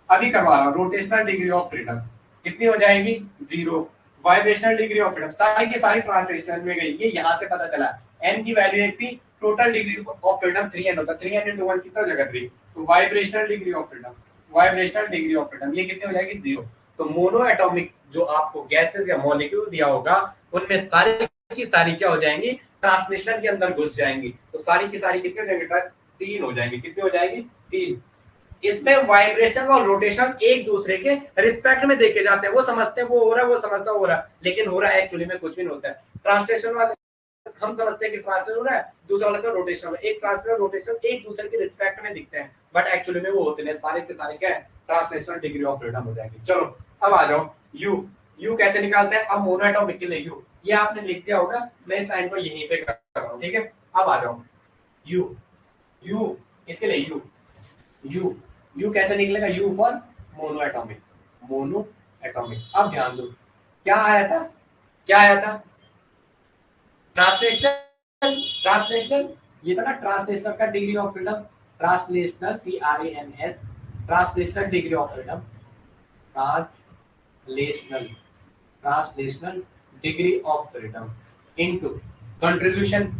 S1: अभी करवा रहा हूँ। रोटेशनल डिग्री ऑफ फ्रीडम कितनी हो जाएगी? 0। वाइब्रेशनल डिग्री ऑफ फ्रीडम सारी की सारी ट्रांसलेशनल में गई, ये यहाँ से पता चला। n की वैल्यू 1 थी, total degree of freedom 3n होता, 3n into 1 कितना हो जाएगा? 3। तो vibrational degree of freedom, vibrational degree of freedom ये कितनी हो जाएगी? 0। तो मोनो एटॉमिक जो आपको गैसेस या मॉलिक्यूल दिया होगा उनमें सारी की सारी क्या हो जाएंगी? ट्रांसलेशन के अंदर घुस जाएंगी। तो सारी की सारी कितनी हो जाएंगी? 3 हो जाएंगी। कितनी हो जाएगी? 3। इसमें वाइब्रेशन और रोटेशन एक दूसरे के रिस्पेक्ट में देखे जाते हैं। वो समझते हैं वो हो रहा है, वो समझता हो रहा है, लेकिन हो रहा है एक्चुअली में कुछ भी नहीं होता है। ट्रांसलेशन वाले हम समझते हैं कि ट्रांसलेशन हो रहा है, दूसरा वाला से रोटेशन हो रहा है। एक ट्रांसलेशन रोटेशन एक दूसरे के रिस्पेक्ट में दिखते हैं, बट एक्चुअली में वो होते नहीं। सारे के सारे क्या है? ट्रांसलेशनल डिग्री ऑफ फ्रीडम हो जाएगी। चलो अब आ जाओ यू। यू कैसे निकालते हैं? अब मोनोएटॉमिक के लिए यू, ये आपने लिख दिया होगा, मैं इस लाइन को यहीं पे कर रहा हूँ, ठीक है। अब आ जाओ यू, यू इसके लिए यू, यू यू कैसे निकलेगा? You for mono atomic, mono atomic. अब ध्यान दो क्या आया था, क्या आया था? ट्रांसलेशनल, ट्रांसलेशनल ये था ना, ट्रांसलेशनल का degree of freedom, translational TRANS, translational degree of freedom, translational, translational degree of freedom into contribution,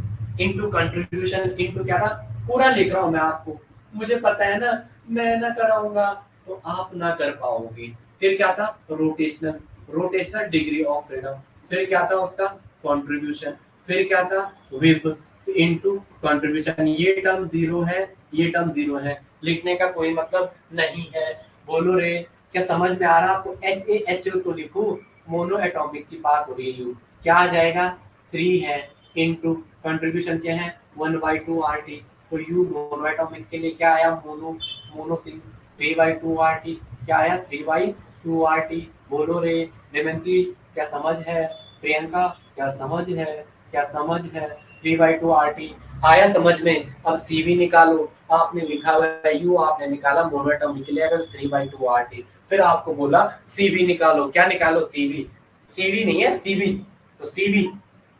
S1: into contribution, into क्या था? पूरा लिख रहा हूं मैं आपको, मुझे पता है ना, मैं ना कराऊंगा तो आप ना कर पाओगे। फिर क्या था? Rotational, rotational degree of freedom. फिर क्या था उसका? कंट्रीब्यूशन। फिर क्या था? Whip into contribution. ये टर्म 0 है, ये टर्म 0 है, लिखने का कोई मतलब नहीं है। बोलो रे, क्या समझ में आ रहा आपको? HAHO तो लिखो, मोनो एटॉमिक की बात हो रही है। यू क्या आ जाएगा? 3 है इनटू कंट्रीब्यूशन क्या है? 1/2 RT। तो यू मोनो एटॉमिक के लिए क्या आया? मोनो, मोनो सिंग 3/2 RT क्या आया? 3/2 RT। बोलो रे देवंती, क्या समझ है? प्रियंका क्या समझ है? क्या समझ है? 3/2 RT आया समझ में? अब CV निकालो। आपने लिखा हुआ है यू, आपने निकाला मोनो एटॉमिक के लिए अगर 3/2 RT, फिर आपको बोला CV निकालो। क्या निकालो? CV, CV नहीं है CV। तो CV,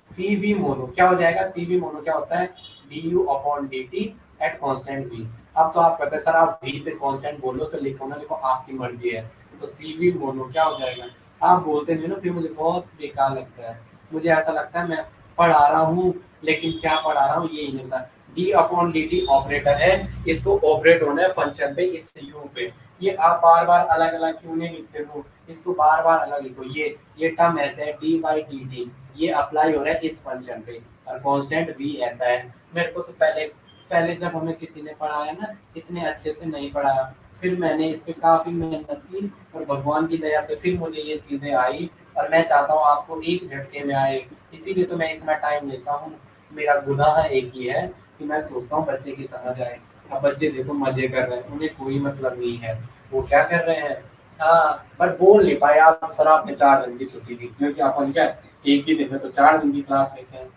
S1: CV मोनो क्या हो जाएगा? CV मोनो क्या होता है? du/dt eight constant v। अब तो आप कहते हैं सर आप v पे कांस्टेंट बोलो, से लिखो ना लिखो, आपकी मर्जी है। तो CV मोनो क्या हो जाएगा? आप बोलते नहीं ना, फिर मुझे बहुत बेकार लगता है। मुझे ऐसा लगता है मैं पढ़ा रहा हूँ, लेकिन क्या पढ़ा रहा हूँ ये ही नहीं पता। D upon D T operator है, इसको ऑपरेट होना है फंक्शन पे, इस यू पे। ये आप बार बार अलग अलग क्यों नहीं लिखते हो, इसको बार बार अलग लिखो। ये टर्म ऐसे है डी बाई डी टी, ये अप्लाई हो रहा है इस फंक्शन पे, और कांस्टेंट वी ऐसा है। मेरे को तो पहले पहले जब हमें किसी ने पढ़ाया ना, इतने अच्छे से नहीं पढ़ाया, फिर मैंने इस पे काफी मेहनत की, और भगवान की दया से फिर मुझे ये चीजें आई, और मैं चाहता हूँ आपको एक झटके में आए, इसीलिए तो मैं इतना टाइम लेता हूँ। मेरा गुनाह एक ही है कि मैं सोचता हूँ बच्चे की समझ आए। अब बच्चे देखो मजे कर रहे हैं, उन्हें कोई मतलब नहीं है वो क्या कर रहे हैं। हाँ, पर बोल नहीं पाए आप सर, आपने 4 दिन की छुट्टी दी, क्योंकि अपन क्या एक ही दिन में तो 4 दिन की क्लास लेते हैं।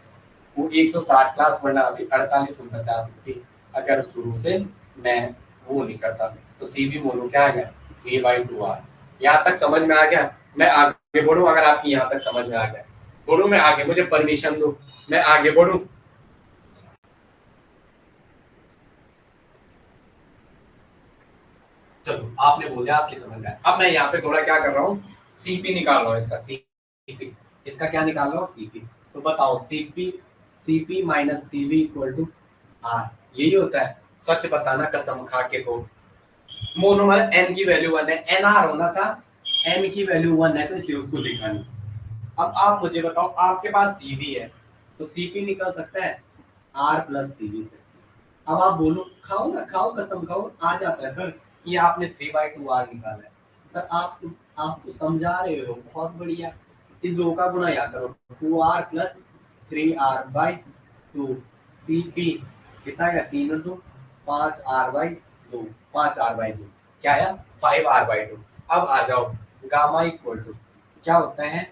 S1: वो 160 क्लास वरना अभी 4849 होती, अगर शुरू से मैं वो नहीं करता। तो सी बी मोनो क्या आ गया, वी बाई टू आर। यहाँ तक समझ में आ गया, मैं आगे बढ़ूँ, अगर आपकी यहाँ तक समझ में आ गया बढ़ू मैं आगे, मुझे परमिशन दो मैं आगे बढ़ू। चलो आपने बोल दिया आपकी समझ में। अब मैं यहाँ पे थोड़ा क्या कर रहा हूँ, सीपी निकाल रहा हूँ, इसका सीपी, इसका क्या निकाल रहा हूँ, सीपी। तो बताओ CP, CP minus CV equal to R, यही होता है। सच बताना कसम खा के को, मोनो में एन की वैल्यू 1 है, एन आर होना था, एन की वैल्यू 1 है तो इसलिए उसको लिखा नहीं। अब आप मुझे बताओ, आपके पास सीवी है तो सीपी निकल सकता है आर प्लस सीवी से। अब आप बोलो, खाओ ना खाओ, कसम खाओ, आ जाता है सर। ये आपने 3/2 आर निकाला है सर, आप तो समझा रहे हो, बहुत बढ़िया। इस दो का गुना या करो, 2 are plus 3 r/2, C P कितना है, 3 और 2 5 r/2, 5 r/2 क्या आया, 5 r/2। अब आ जाओ, गामा इक्वल टू क्या होता है,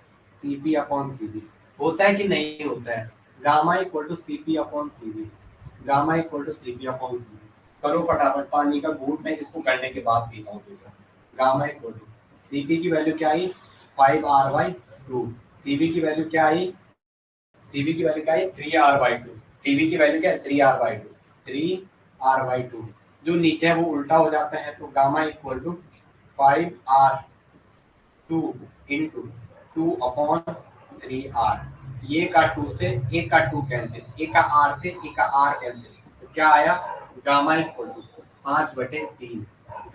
S1: C P upon C V, होता है कि नहीं होता है। Gamma equal to C P upon C V, gamma equal to C P upon C V. करो फटाफट, पानी का घूंट मैं इसको करने के बाद पीता हूँ तुझे। Gamma equal to C P की वैल्यू क्या आई, 5 r/2, सी बी की वैल्यू क्या आई, सीबी की वैल्यू क्या है, 3 r/2, सीबी की वैल्यू क्या है, 3 r/2, 3 r/2। जो नीचे है वो उल्टा हो जाता है, तो gamma equal to 5 r/2 into 2/3 r। ये का 2 से एक का 2 कैंसिल, एक का r से एक का r कैंसिल, तो क्या आया, gamma equal to 5/3,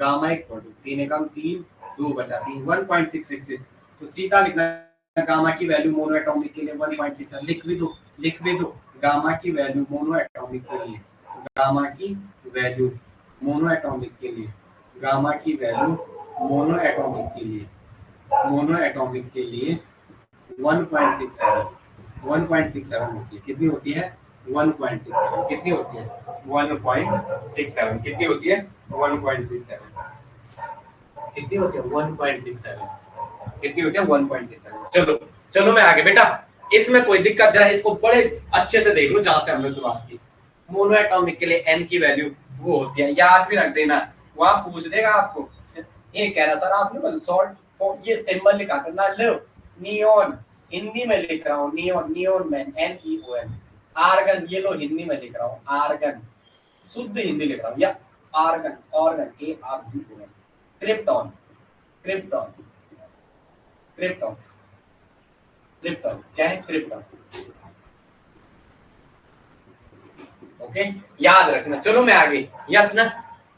S1: gamma equal to 3 एकम 3, 2/3, 1.666। तो सीधा लिखना है गामा की वैल्यू मोनो एटॉमिक के लिए 1.6, लिख भी दो गामा की वैल्यू मोनो एटॉमिक के लिए, गामा की वैल्यू मोनो एटॉमिक के लिए, गामा की वैल्यू मोनो एटॉमिक के लिए, मोनो एटॉमिक के लिए 1.67, 1.67 होती है, कितनी होती है, 1.67 कितनी होती है, 1.67 कितनी होती है, 1.67 कितनी होती है, 1.67 कितनी होती है, 1.67। चलो चलो मैं आगे बेटा, इसमें कोई दिक्कत जरा इसको बड़े अच्छे से देख लो, जहां से हमने शुरुआत की। मोनो एटॉमिक के लिए एन की वैल्यू वो होती है, याद भी रख देना, वहां पूछ देगा आपको। ये कह रहा सर आपने सॉल्ट ये सिंबल लिखा करना, लो नियोन, हिंदी में लिख रहा हूँ, neon, neon man, NEON। Argon, ये लो हिंदी में लिख रहा हूँ, आर्गन, शुद्ध हिंदी लिख रहा हूँ, या argon, organ, ARGON। Krypton, krypton, krypton, krypton क्या है, क्रिप्टॉन। ओके, याद रखना। चलो मैं आगे, यस ना,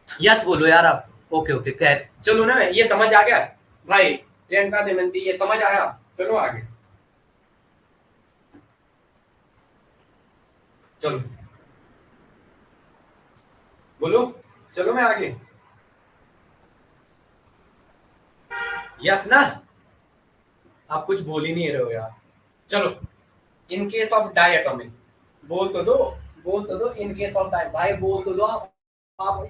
S1: यस बोलो यार आप। ओके ओके कह, चलो ना, ये समझ आ गया भाई, प्रियंका देमंती ये समझ आया। चलो आगे, चलो बोलो, चलो मैं आगे, यस ना, आप कुछ बोल ही नहीं रहे हो यार। चलो, इन केस ऑफ डायटोमिक, बोल तो दो, बोल तो दो, इन केस ऑफ डाइट, भाई बोल तो दो आप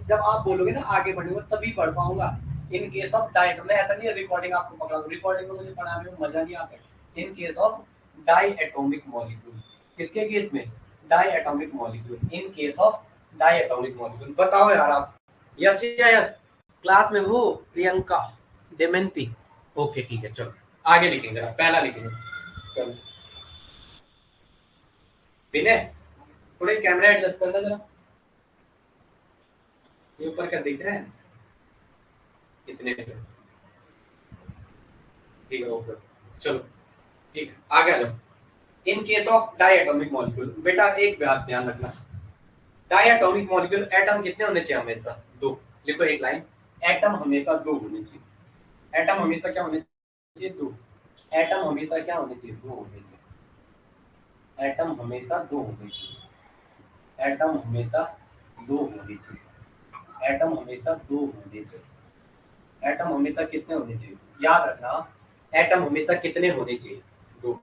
S1: जब आप बोलोगे ना आगे बढ़ूंगा तभी पढ़ पाऊंगा। इन केस ऑफ डाइट, मैं ऐसा नहीं है रिकॉर्डिंग आपको पकड़ा दूं, रिकॉर्डिंग में मुझे पढ़ाने में मजा नहीं आता। इन case of di atomic molecule, किसके केस में, di atomic molecule, in case of di atomic molecule. बताओ यार आप, यस या यस, क्लास में हो प्रियंका देमंती, ओके ठीक है। चलो आगे लिखेंगे, पहला लिखेंगे। चलो विनय, थोड़े कैमरा एडजस्ट करना जरा, ये ऊपर क्या दिख रहे हैं इतने पे, ठीक है ओके। चलो ठीक है, आगे आ जाओ। इन केस ऑफ डायटोमिक मॉलिक्यूल, बेटा एक बात ध्यान रखना, डायटोमिक मॉलिक्यूल एटम कितने होने चाहिए? हमेशा दो। लिखो एक लाइन, एटम हमेशा दो होने चाहिए। एटम हमेशा क्या होने चाहिए? दो। एटम हमेशा क्या होने चाहिए? दो होने चाहिए। एटम हमेशा दो होने चाहिए। एटम हमेशा दो होने चाहिए। एटम हमेशा दो होने चाहिए। एटम हमेशा कितने होने चाहिए? याद रखना, एटम हमेशा कितने होने चाहिए? दो।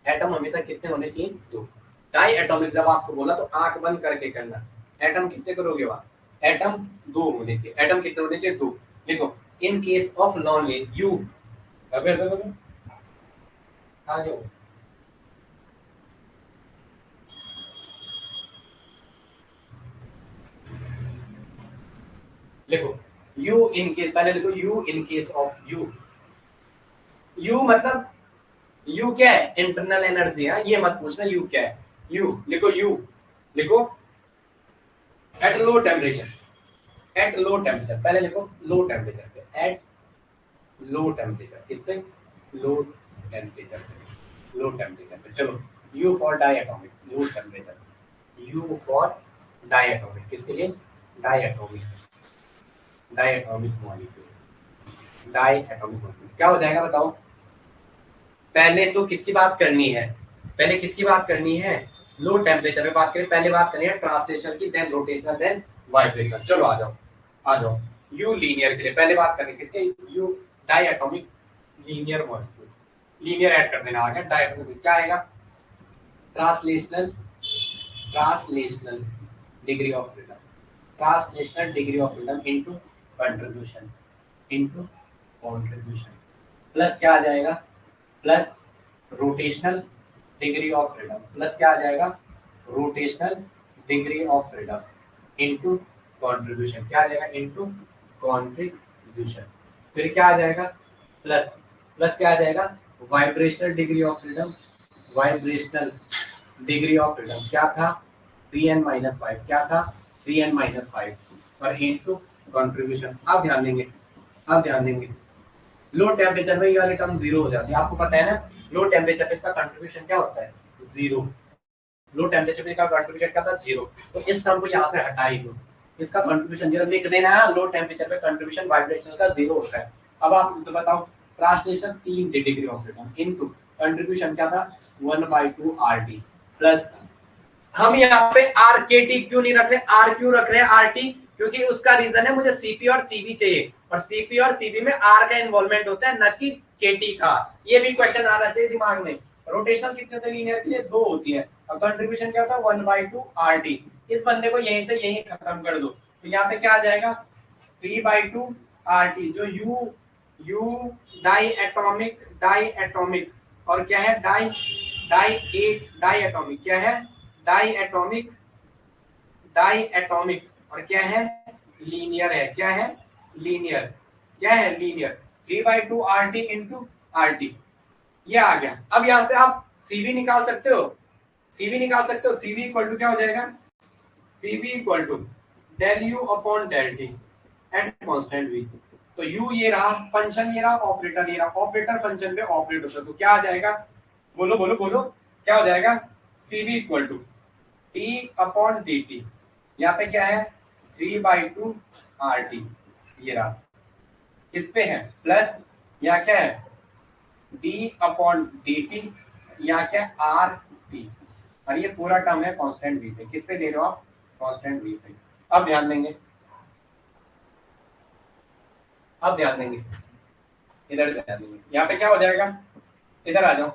S1: एटम हमेशा कितने होने चाहिए? दो। डाई एटॉमिक जब आपको बोला तो आंख बंद करके करना। एटम कितने करोगे वहां? एटम दो होने चाहिए। एटम कितने होने चाहिए? दो। देखो इन केस ऑफ नॉन यू, अबे अबे अबे आ जाओ, लिखो यू इन केस, पहले लिखो you in case of you. You मतलब यू क्या है? इंटरनल एनर्जी है, ये मत पूछना यू क्या है। यू लिखो, यू लिखो at low temperature. At low temperature, पहले लिखो लो टेम्परेचर पे, एट लो टेम्परेचर, किस पे? लो टेम्परेचर पे, लो टेम्परेचर पे। चलो U for diatomic, low temperature. U for diatomic, किसके लिए? Diatomic, diatomic molecule. Diatomic molecule क्या हो जाएगा बताओ? पहले तो किसकी बात करनी है? पहले किसकी बात करनी है? लो टेम्परेचर पे बात करें। पहले बात करें ट्रांसलेशनल की, देन रोटेशनल, देन वाइब्रेशनल। चलो आ जाओ, आ जाओ। यू लीनियर के लिए पहले बात करें किसके? U diatomic linear molecule. Linear add कर देना, आ गया डाई एटॉमिक। क्या आएगा? Translational, translational degree of freedom, translational degree of freedom into contribution, into contribution, plus क्या आ जाएगा? Plus rotational degree of freedom, plus क्या आ जाएगा? Rotational degree of freedom into contribution, क्या आ जाएगा? Into contribution. फिर क्या आ जाएगा? प्लस, प्लस क्या आ जाएगा? Vibrational degree of freedom, vibrational degree of freedom क्या था? 3n-5, क्या था? 3n-5 और इनटू कंट्रीब्यूशन। अब ध्यान देंगे, अब ध्यान देंगे, लो टेम्परेचर में ये वाली टर्म जीरो हो जाती है। आपको पता है ना, लो टेम्परेचर पे इसका कंट्रीब्यूशन क्या होता है? जीरो। लो टेम्परेचर पे इसका कंट्रीब्यूशन क्या था? जीरो। तो इस टर्म को यहाँ से हटा ही दो, इसका कंट्रीब्यूशन जीरो लिख देना है। लो टेम्परेचर पे कंट्रीब्यूशन वाइब्रेशनल का जीरो होता है। अब आप तो बताओ, translation 3 degree of freedom into contribution क्या था? 1/2 RT प्लस, हम यहाँ पे आर के टी क्यों नहीं रख रहे? आर क्यों रख रहे हैं आर टी? क्योंकि उसका रीजन है मुझे सीपी और सीबी चाहिए, और सीपी और सीबी में आर का इन्वॉल्वमेंट होता है, न कि केटी का। ये भी क्वेश्चन आना चाहिए दिमाग में। रोटेशनल कितने होते हैं लीनियर के लिए? दो होती है। और कंट्रीब्यूशन क्या होता है? 1/2 RT। इस बंदे को यहीं से यहीं खत्म कर दो, तो यहाँ पे क्या आ जाएगा? 3/2 RT, जो U diatomic, diatomic, और क्या है? डाई, डाई एटॉमिक, क्या है? डाई एटॉमिक, डाई एटॉमिक, और क्या है? लीनियर है। क्या है? लीनियर। क्या है? लीनियर। 3/2 RT इंटू RT, ये आ गया। अब यहां से आप सीवी निकाल सकते हो, सीवी निकाल सकते हो। सीवी इक्वल टू क्या हो जाएगा? CV equal to del U upon del T at constant V. तो यू ये रहा, फंक्शन ये रहा, ऑपरेटर ये रहा। ऑपरेटर फंक्शन पे ऑपरेट होता है, तो क्या आ जाएगा? बोलो बोलो बोलो, क्या हो जाएगा? CV equal to T upon D T, यहाँ पे क्या है? 3/2 RT, ये रहा। किस पे है? प्लस, यहाँ क्या है? डी अपॉन डी टी, यहाँ क्या? आर टी, और ये पूरा टर्म है कांस्टेंट वी पे। किस पे दे रहे हो आप? कांस्टेंट वी पे। अब ध्यान देंगे, अब ध्यान देंगे, इधर ध्यान देंगे। यहाँ पे क्या हो जाएगा? इधर आ जाओ,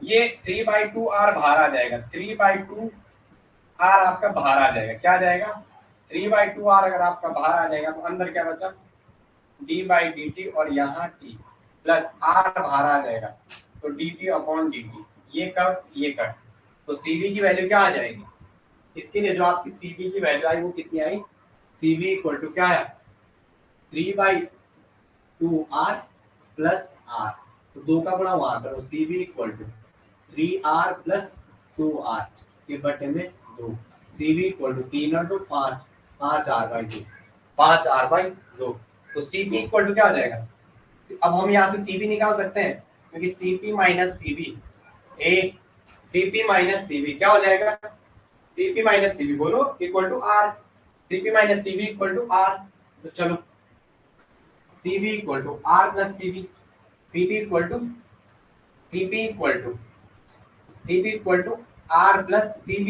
S1: ये 3/2 R बाहर आ जाएगा। 3/2 R आपका बाहर आ जाएगा। क्या आ जाएगा? 3/2 R अगर आपका बाहर आ जाएगा तो अंदर क्या बचा? d/dt, और यहाँ t प्लस r बाहर आ जाएगा, तो dt अपॉन dt। ये कट, ये कट, तो cv की वैल्यू क्या आ जाएगी? इसके लिए जो आपकी cv की वैल्यू आई वो कितनी आई? cv इक्वल टू क्या है? 3/2 R प्लस r, तो दो का गुणा वहां करो। cv equal to 3R plus 2R के बटे में 2। cv इक्वल टू 3 और 2 5, 5R/2, 5R/2। तो cv इक्वल टू क्या हो जाएगा? अब हम यहाँ से cv निकाल सकते हैं, क्योंकि Cp माइनस Cv ए Cp माइनस Cv क्या हो जाएगा, Cp माइनस Cv बोलो equal to R, Cp minus Cv equal to R। तो चलो Cv equal to R plus Cv, Cp equal to Cp equal to Cp equal to R plus Cv,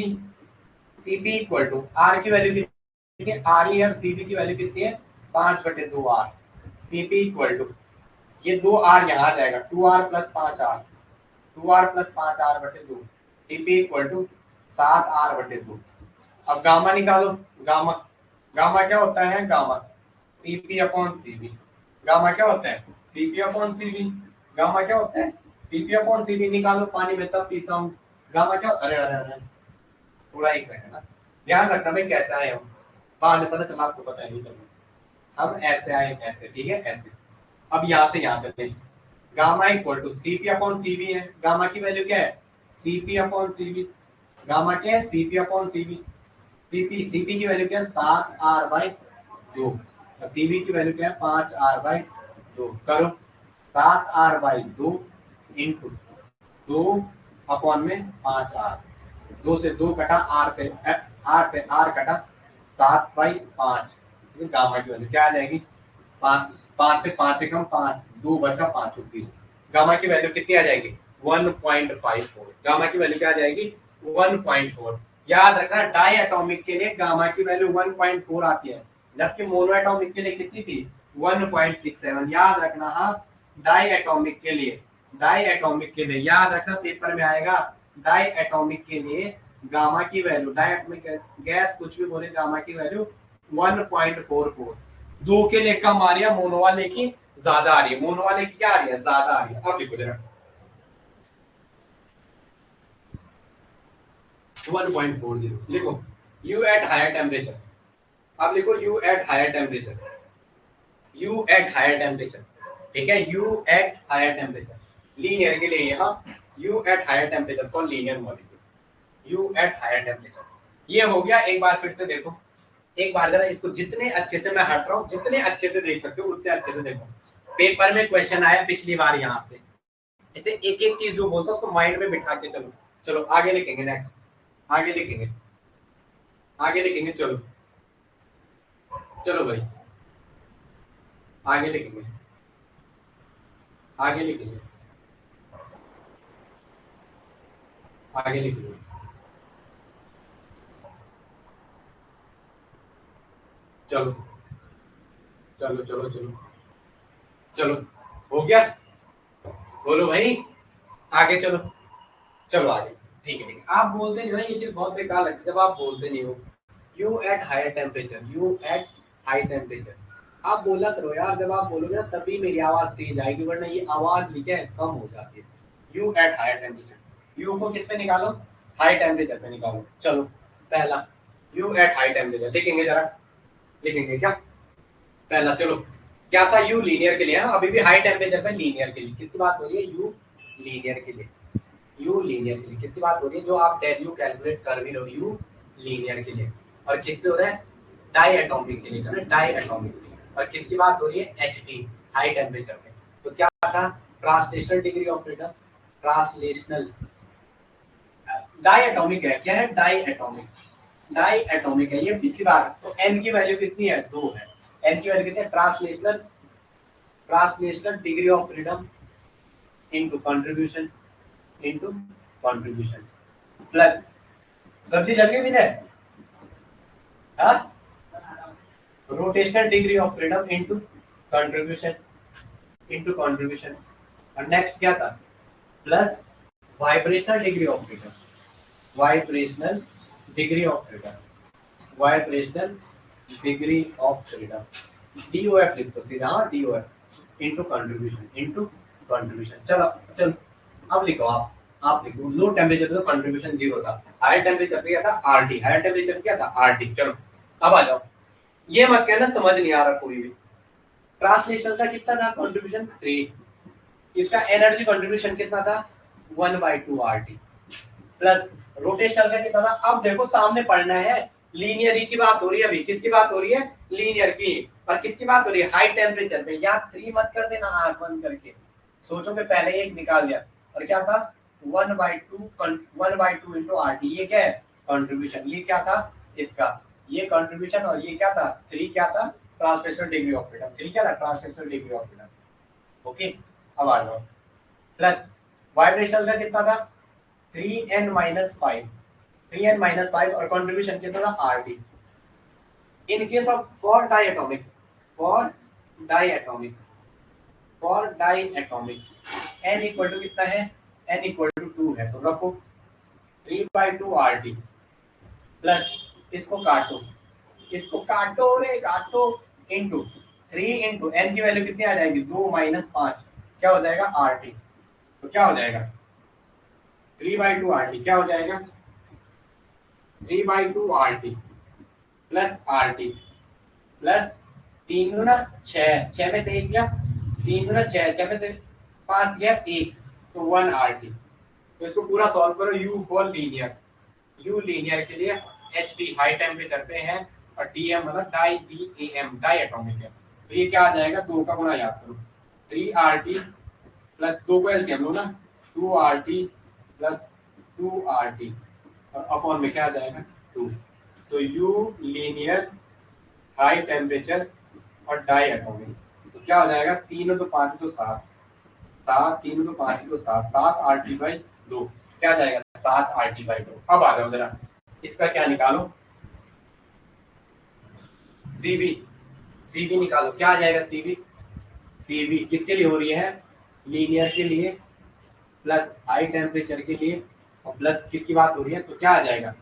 S1: Cp equal to R की value कितनी है, R ही है, और Cv की value कितनी है 5/2R। Cp इक्वल टू ये 2R यहाँ आ जाएगा, 2R plus 5R, 2R plus 5R/2, Cp equal to 7R/2। अब गामा निकालो, गामा गामा क्या होता है, gamma Cp upon Cv, gamma क्या होता है Cp अपॉन Cv, गामा क्या होता है Cp अपॉन Cv। निकालो, पानी में तब पीता हूँ, गामा क्या, अरे अरे अरे थोड़ा एक सेकंड ना, ध्यान रखना भाई कैसे आए हम, बाद में पता चला आपको पता नहीं चला। हम ऐसे आए ऐसे, ठीक है ऐसे। अब यहाँ से यहाँ चलते हैं, gamma equal to Cp upon Cv है, गामा की वैल्यू क्या है Cp अपॉन Cv, गामा क्या है Cp अपॉन Cv, Cp की वैल्यू क्या है 7R/2, Cv की वैल्यू क्या है 5R/2। करो 7R/2 इंटू 2 अपॉन में 5R, 2 से 2 कटा, R से R कटा, 7/5। गामा की वैल्यू क्या आ जाएगी 5 से 5 से कम 5, 2 बचा 5 30। गामा की वैल्यू कितनी आ जाएगी 1.54, गामा की वैल्यू क्या आ जाएगी 1.4। याद रखना डाई एटॉमिक के लिए गामा की वैल्यू 1.4 आती है, जबकि मोनो एटॉमिक के लिए कितनी थी 1.67। याद रखना, हाँ डाई एटॉमिक के लिए, डाई एटॉमिक के लिए याद रखना पेपर में आएगा, डाई एटॉमिक के लिए गामा की वैल्यू, डाई एटॉमिक गैस कुछ भी बोले, गामा की वैल्यू 1.44। दो के लिए कम आ रही है, मोनो वाले की ज्यादा आ रही है, मोनो वाले की क्या आ रही है ज्यादा आ रही है। अब लिखो जरा 1.40 लिखो, U एट हायर टेम्परेचर। अब लिखो U at higher temperature, U at higher temperature, ठीक है U at higher temperature, linear के लिए यहाँ U at higher temperature for linear molecule, U at higher temperature. ये हो गया, एक बार फिर से देखो, एक बार जरा इसको जितने अच्छे से मैं हट रहा हूँ, जितने अच्छे से देख सकते हो उतने अच्छे से देखो। पेपर में क्वेश्चन आया पिछली बार यहाँ से, इसे एक एक चीज जो बोलता है उसको माइंड में बिठा के चलो। चलो आगे लिखेंगे, नेक्स्ट आगे लिखेंगे, आगे लिखेंगे, चलो चलो भाई आगे लिखेंगे, आगे लिखेंगे, आगे लिखेंगे। चलो चलो चलो चलो चलो हो गया, बोलो भाई आगे चलो, चलो आगे। ठीक है ठीक है, आप बोलते नहीं हो ना, ये चीज बहुत बेकार लगती है जब आप बोलते नहीं हो। U at higher temperature, U at high temperature, आप बोला करो यार, जब आप बोलोगे ना तभी मेरी आवाज तेज आएगी, वरना ये आवाज भी क्या है कम हो जाती है। U at higher temperature, U को किस पे निकालो हाई टेम्परेचर पे निकालो। चलो पहला यू एट हाई टेम्परेचर लिखेंगे, जरा लिखेंगे क्या पहला, चलो क्या था यू लीनियर के लिए, हाँ अभी भी हाई टेम्परेचर पे लीनियर के लिए, किसकी बात हो रही है यू लीनियर के लिए, यू लीनियर के लिए किसकी बात हो रही है, जो आप डेल यू कैलकुलेट कर भी रहे हो यू लीनियर के लिए। और किस पे हो रहा है डाई एटॉमिक के लिए कर रहे हैं, डाई एटॉमिक। और किसकी बात हो रही है एच टी हाई टेम्परेचर पे। तो क्या था translational degree of freedom, translational diatomic है, क्या है डाई एटॉमिक, डाई एटॉमिक है ये पिछली बार। तो एन की वैल्यू कितनी है 2 है, एन की वैल्यू कितनी है translational, translational degree of freedom into contribution, into contribution plus सब्जी जल गई विनय, हाँ rotational degree of freedom into contribution, into contribution. और नेक्स्ट क्या था plus vibrational degree of freedom, vibrational degree of freedom, vibrational degree of freedom, DOF लिख दो सीधा, हाँ DOF into contribution, into contribution. चलो चलो अब लिखो आप लिखो लो टेम्परेचर तो कंट्रीब्यूशन 0 था, हाई टेम्परेचर पे क्या था RT, हाई टेम्परेचर क्या था RT। चलो अब आ जाओ, ये मत कहना समझ नहीं आ रहा कोई भी। ट्रांसलेशनल का कितना था कंट्रीब्यूशन 3, इसका एनर्जी कंट्रीब्यूशन कितना था 1/2 RT, प्लस रोटेशनल का कितना था। अब देखो सामने पढ़ना है, लीनियर की बात हो रही है, अभी किसकी बात हो रही है लीनियर की, और किसकी बात हो रही है हाई टेम्परेचर पे। या 3 मत कर देना आंख बंद करके, सोचो कि पहले एक निकाल दिया और क्या था 1/2 इंटू आर टी, ये क्या है कंट्रीब्यूशन, ये क्या था इसका, ये कंट्रीब्यूशन, और ये क्या था 3 क्या था ट्रांसलेशनल डिग्री ऑफ फ्रीडम, 3 क्या था translational degree of freedom. Okay अब आ जाओ प्लस वाइब्रेशनल का कितना था 3n-5, 3n-5 और कंट्रीब्यूशन कितना था R T. In case of for diatomic, for diatomic, for diatomic n equal to कितना है, n इक्वल टू 2 है, तो रखो 3/2 आर टी प्लस इसको काटो रे काटो इंटू 3 इंटू n की वैल्यू कितनी आ जाएगी 2 माइनस 5 क्या हो जाएगा आर टी। तो क्या हो जाएगा 3/2 आर टी, क्या हो जाएगा 3/2 R T plus R T plus 3 दूना 6, 6 में से 1 गया, 3 दूना 6, 6 में से 5 गया 1, तो 1 आर टी। तो इसको पूरा सॉल्व करो, U for linear, U linear के लिए एच टी हाई टेम्परेचर पे है और टी एम मतलब di D A M diatomic है, तो ये क्या आ जाएगा 2 का गुणा याद करो 3 आर टी प्लस 2 को एलसीएम लो ना 2 R T plus 2 R T और अपॉन में क्या आ जाएगा 2, तो यू लीनियर हाई टेम्परेचर और डाई एटॉमिक, तो क्या हो जाएगा 3 तो 5 तो 7, 7 3 तो 5 तो 7, 7 आर टी बाई 2 क्या आ जाएगा 7 आर टी बाई 2। अब आ जाओ जरा इसका क्या निकालो सीवी, सीवी निकालो क्या आ जाएगा सीवी, सीवी किसके लिए हो रही है लीनियर के लिए प्लस हाई टेम्परेचर के लिए और प्लस किसकी बात हो रही है, तो क्या आ जाएगा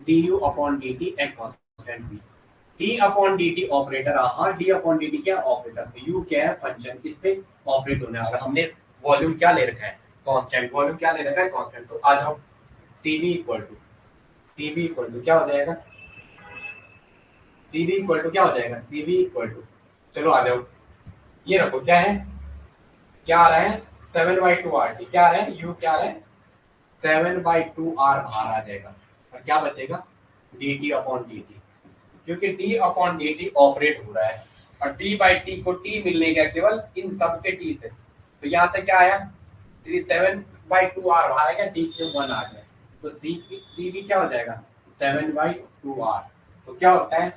S1: du upon dt at constant v, d upon dt operator, हाँ d अपॉन dt क्या ऑपरेटर, तो u क्या है फंक्शन किस पे ऑपरेट होना है और हमने वॉल्यूम क्या ले रखा है कांस्टेंट, वॉल्यूम क्या ले रखा है कांस्टेंट, तो आ जाओ cv इक्वल टू क्या हो जाएगा cv इक्वल टू क्या हो जाएगा cv इक्वल टू, चलो आ जाओ ये रखो क्या है, क्या आ रहा है 7/2 RT, क्या आ रहा है u क्या आ रहा है 7/2 R बाहर आ जाएगा और क्या बचेगा dt अपॉन dt, क्योंकि d अपॉन dt ऑपरेट हो रहा है और d बाई टी को t मिलने का केवल इन सब के t से, तो यहाँ से क्या आया 7/2 R बाहर आएगा d क्यूब 1 आ गया, तो cv क्या हो जाएगा 7/2 R, तो क्या होता है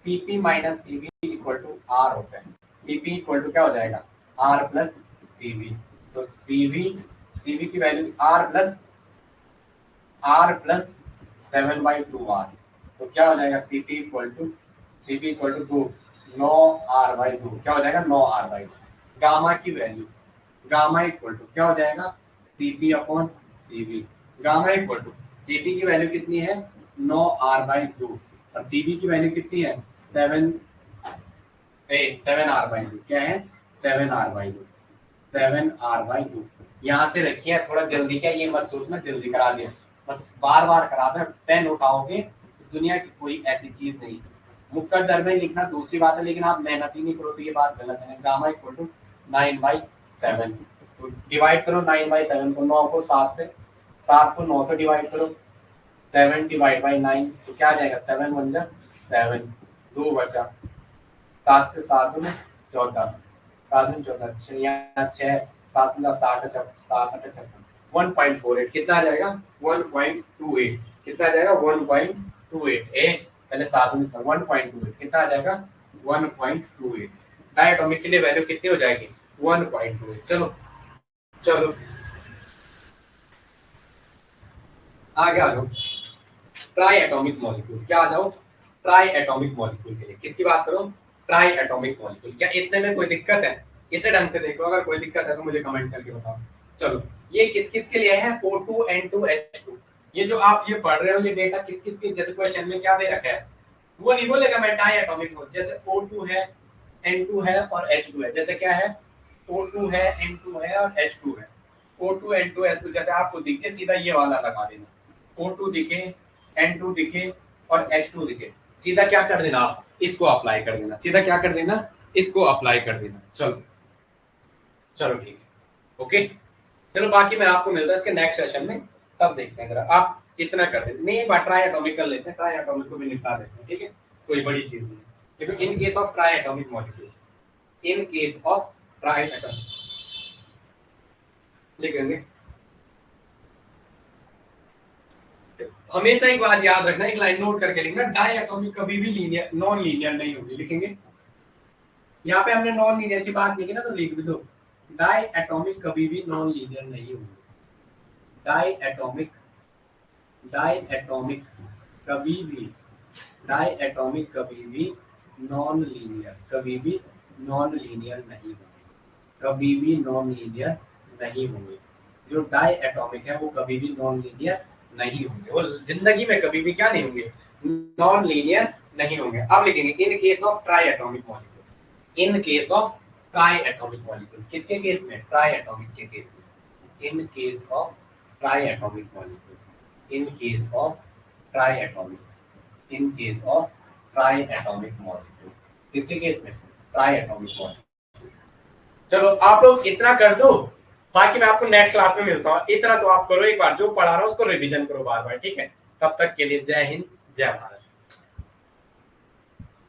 S1: cp minus cv equal to R होता है, cp इक्वल टू क्या हो जाएगा R प्लस cv, तो cv की वैल्यू R प्लस 7/2 R, तो क्या हो जाएगा cp इक्वल टू 2 9R/2 क्या हो जाएगा 9R/2, गामा की वैल्यू गामा इक्वल टू क्या हो जाएगा cp upon cv, gamma equal to cp की वैल्यू कितनी है 9R/2 और cv की वैल्यू कितनी है 7R/2, क्या है 7R/2 यहाँ से रखिए, थोड़ा जल्दी क्या ये मत सोचना जल्दी करा दिया, बस बार बार करा दे, पेन उठाओगे तो दुनिया की कोई ऐसी चीज नहीं, मुकद्दर में लिखना दूसरी बात है, लेकिन आप मेहनत ही नहीं करो तो ये बात गलत है। गामा इक्वल टू 9/7, तो डिवाइड करो 9/7 को, 9 को 7 से, 7 को 9 से डिवाइड करो, 7 डिवाइड बाई 9 तो क्या आ जाएगा 7 बन जा 7, 2 बचा, 7 से 7 में 14, 7 में 14 6 7 में 60 7 1.48 कितना आ जाएगा 1.28, कितना आ जाएगा 1.28 ए पहले 7 में था 1.28 कितना आ जाएगा 1.28, डायटोमिक के लिए वैल्यू कितनी हो जाएगी 1.28। चलो चलो आगे आ जाओ ट्राई एटॉमिक मॉलिक्यूल, क्या आ जाओ ट्राई एटॉमिक मॉलिक्यूल के लिए किसकी बात करो ट्राई एटॉमिक मॉलिक्यूल, क्या इससे में कोई दिक्कत है, इसे ढंग से देखो, अगर कोई दिक्कत है तो मुझे कमेंट करके बताओ। चलो ये किस किस के लिए है O2N2H2, ये जो आप ये पढ़ रहे हो ये डेटा किस किस के, जैसे क्वेश्चन में क्या दे रखा है वो नहीं बोलेगा मैं ट्राई एटॉमिक मॉलिक्यूल, जैसे O2 है N2 है और H2 है, जैसे क्या है O2 है N2 है और H2 है, O2 N2 H2 जैसे आपको दिखे सीधा ये वाला लगा देना, O2 दिखे N2 दिखे और H2 दिखे, सीधा क्या कर देना आप इसको अप्लाई कर देना, सीधा क्या कर देना इसको अप्लाई कर देना। चलो चलो ठीक है ओके, चलो बाकी मैं आपको मिलता है इसके नेक्स्ट सेशन में, तब देखते हैं जरा आप इतना कर देते नहीं, एक बार ट्राई एटॉमिक कर लेते हैं, ट्राई एटॉमिक को भी निपटा देते हैं, ठीक है कोई बड़ी चीज नहीं, लेकिन इन case of try atomic molecule, in case of try atomic
S2: लिखेंगे। हमेशा एक बात याद रखना, एक लाइन नोट करके लिखना, डाई एटॉमिक कभी भी लीनियर नॉन लीनियर नहीं होगी। लिखेंगे, यहाँ पे हमने नॉन लीनियर की बात लिखी ना, तो लिख भी दो, डाई एटॉमिक कभी भी नॉन लीनियर नहीं होगी। डाई एटॉमिक कभी भी नॉन लीनियर, कभी भी नॉन लीनियर नहीं होंगे, कभी भी नॉन लीनियर नहीं होंगे। जो डाई एटॉमिक है वो कभी भी नॉन लीनियर नहीं होंगे, वो जिंदगी में कभी भी क्या नहीं होंगे, नॉन लीनियर नहीं होंगे। अब लिखेंगे इन case of try atomic molecule, in case of try atomic molecule, किसके केस में, ट्राई एटॉमिक के केस में, in case of try atomic molecule, in case of try atomic, in case of try atomic molecule, किसके case में, try atomic molecule. चलो आप लोग इतना कर दो, बाकी मैं आपको नेक्स्ट क्लास में मिलता हूँ। इतना तो आप करो, एक बार जो पढ़ा रहा हूँ उसको रिवीजन करो बार बार, ठीक है। तब तक के लिए जय हिंद, जय भारत।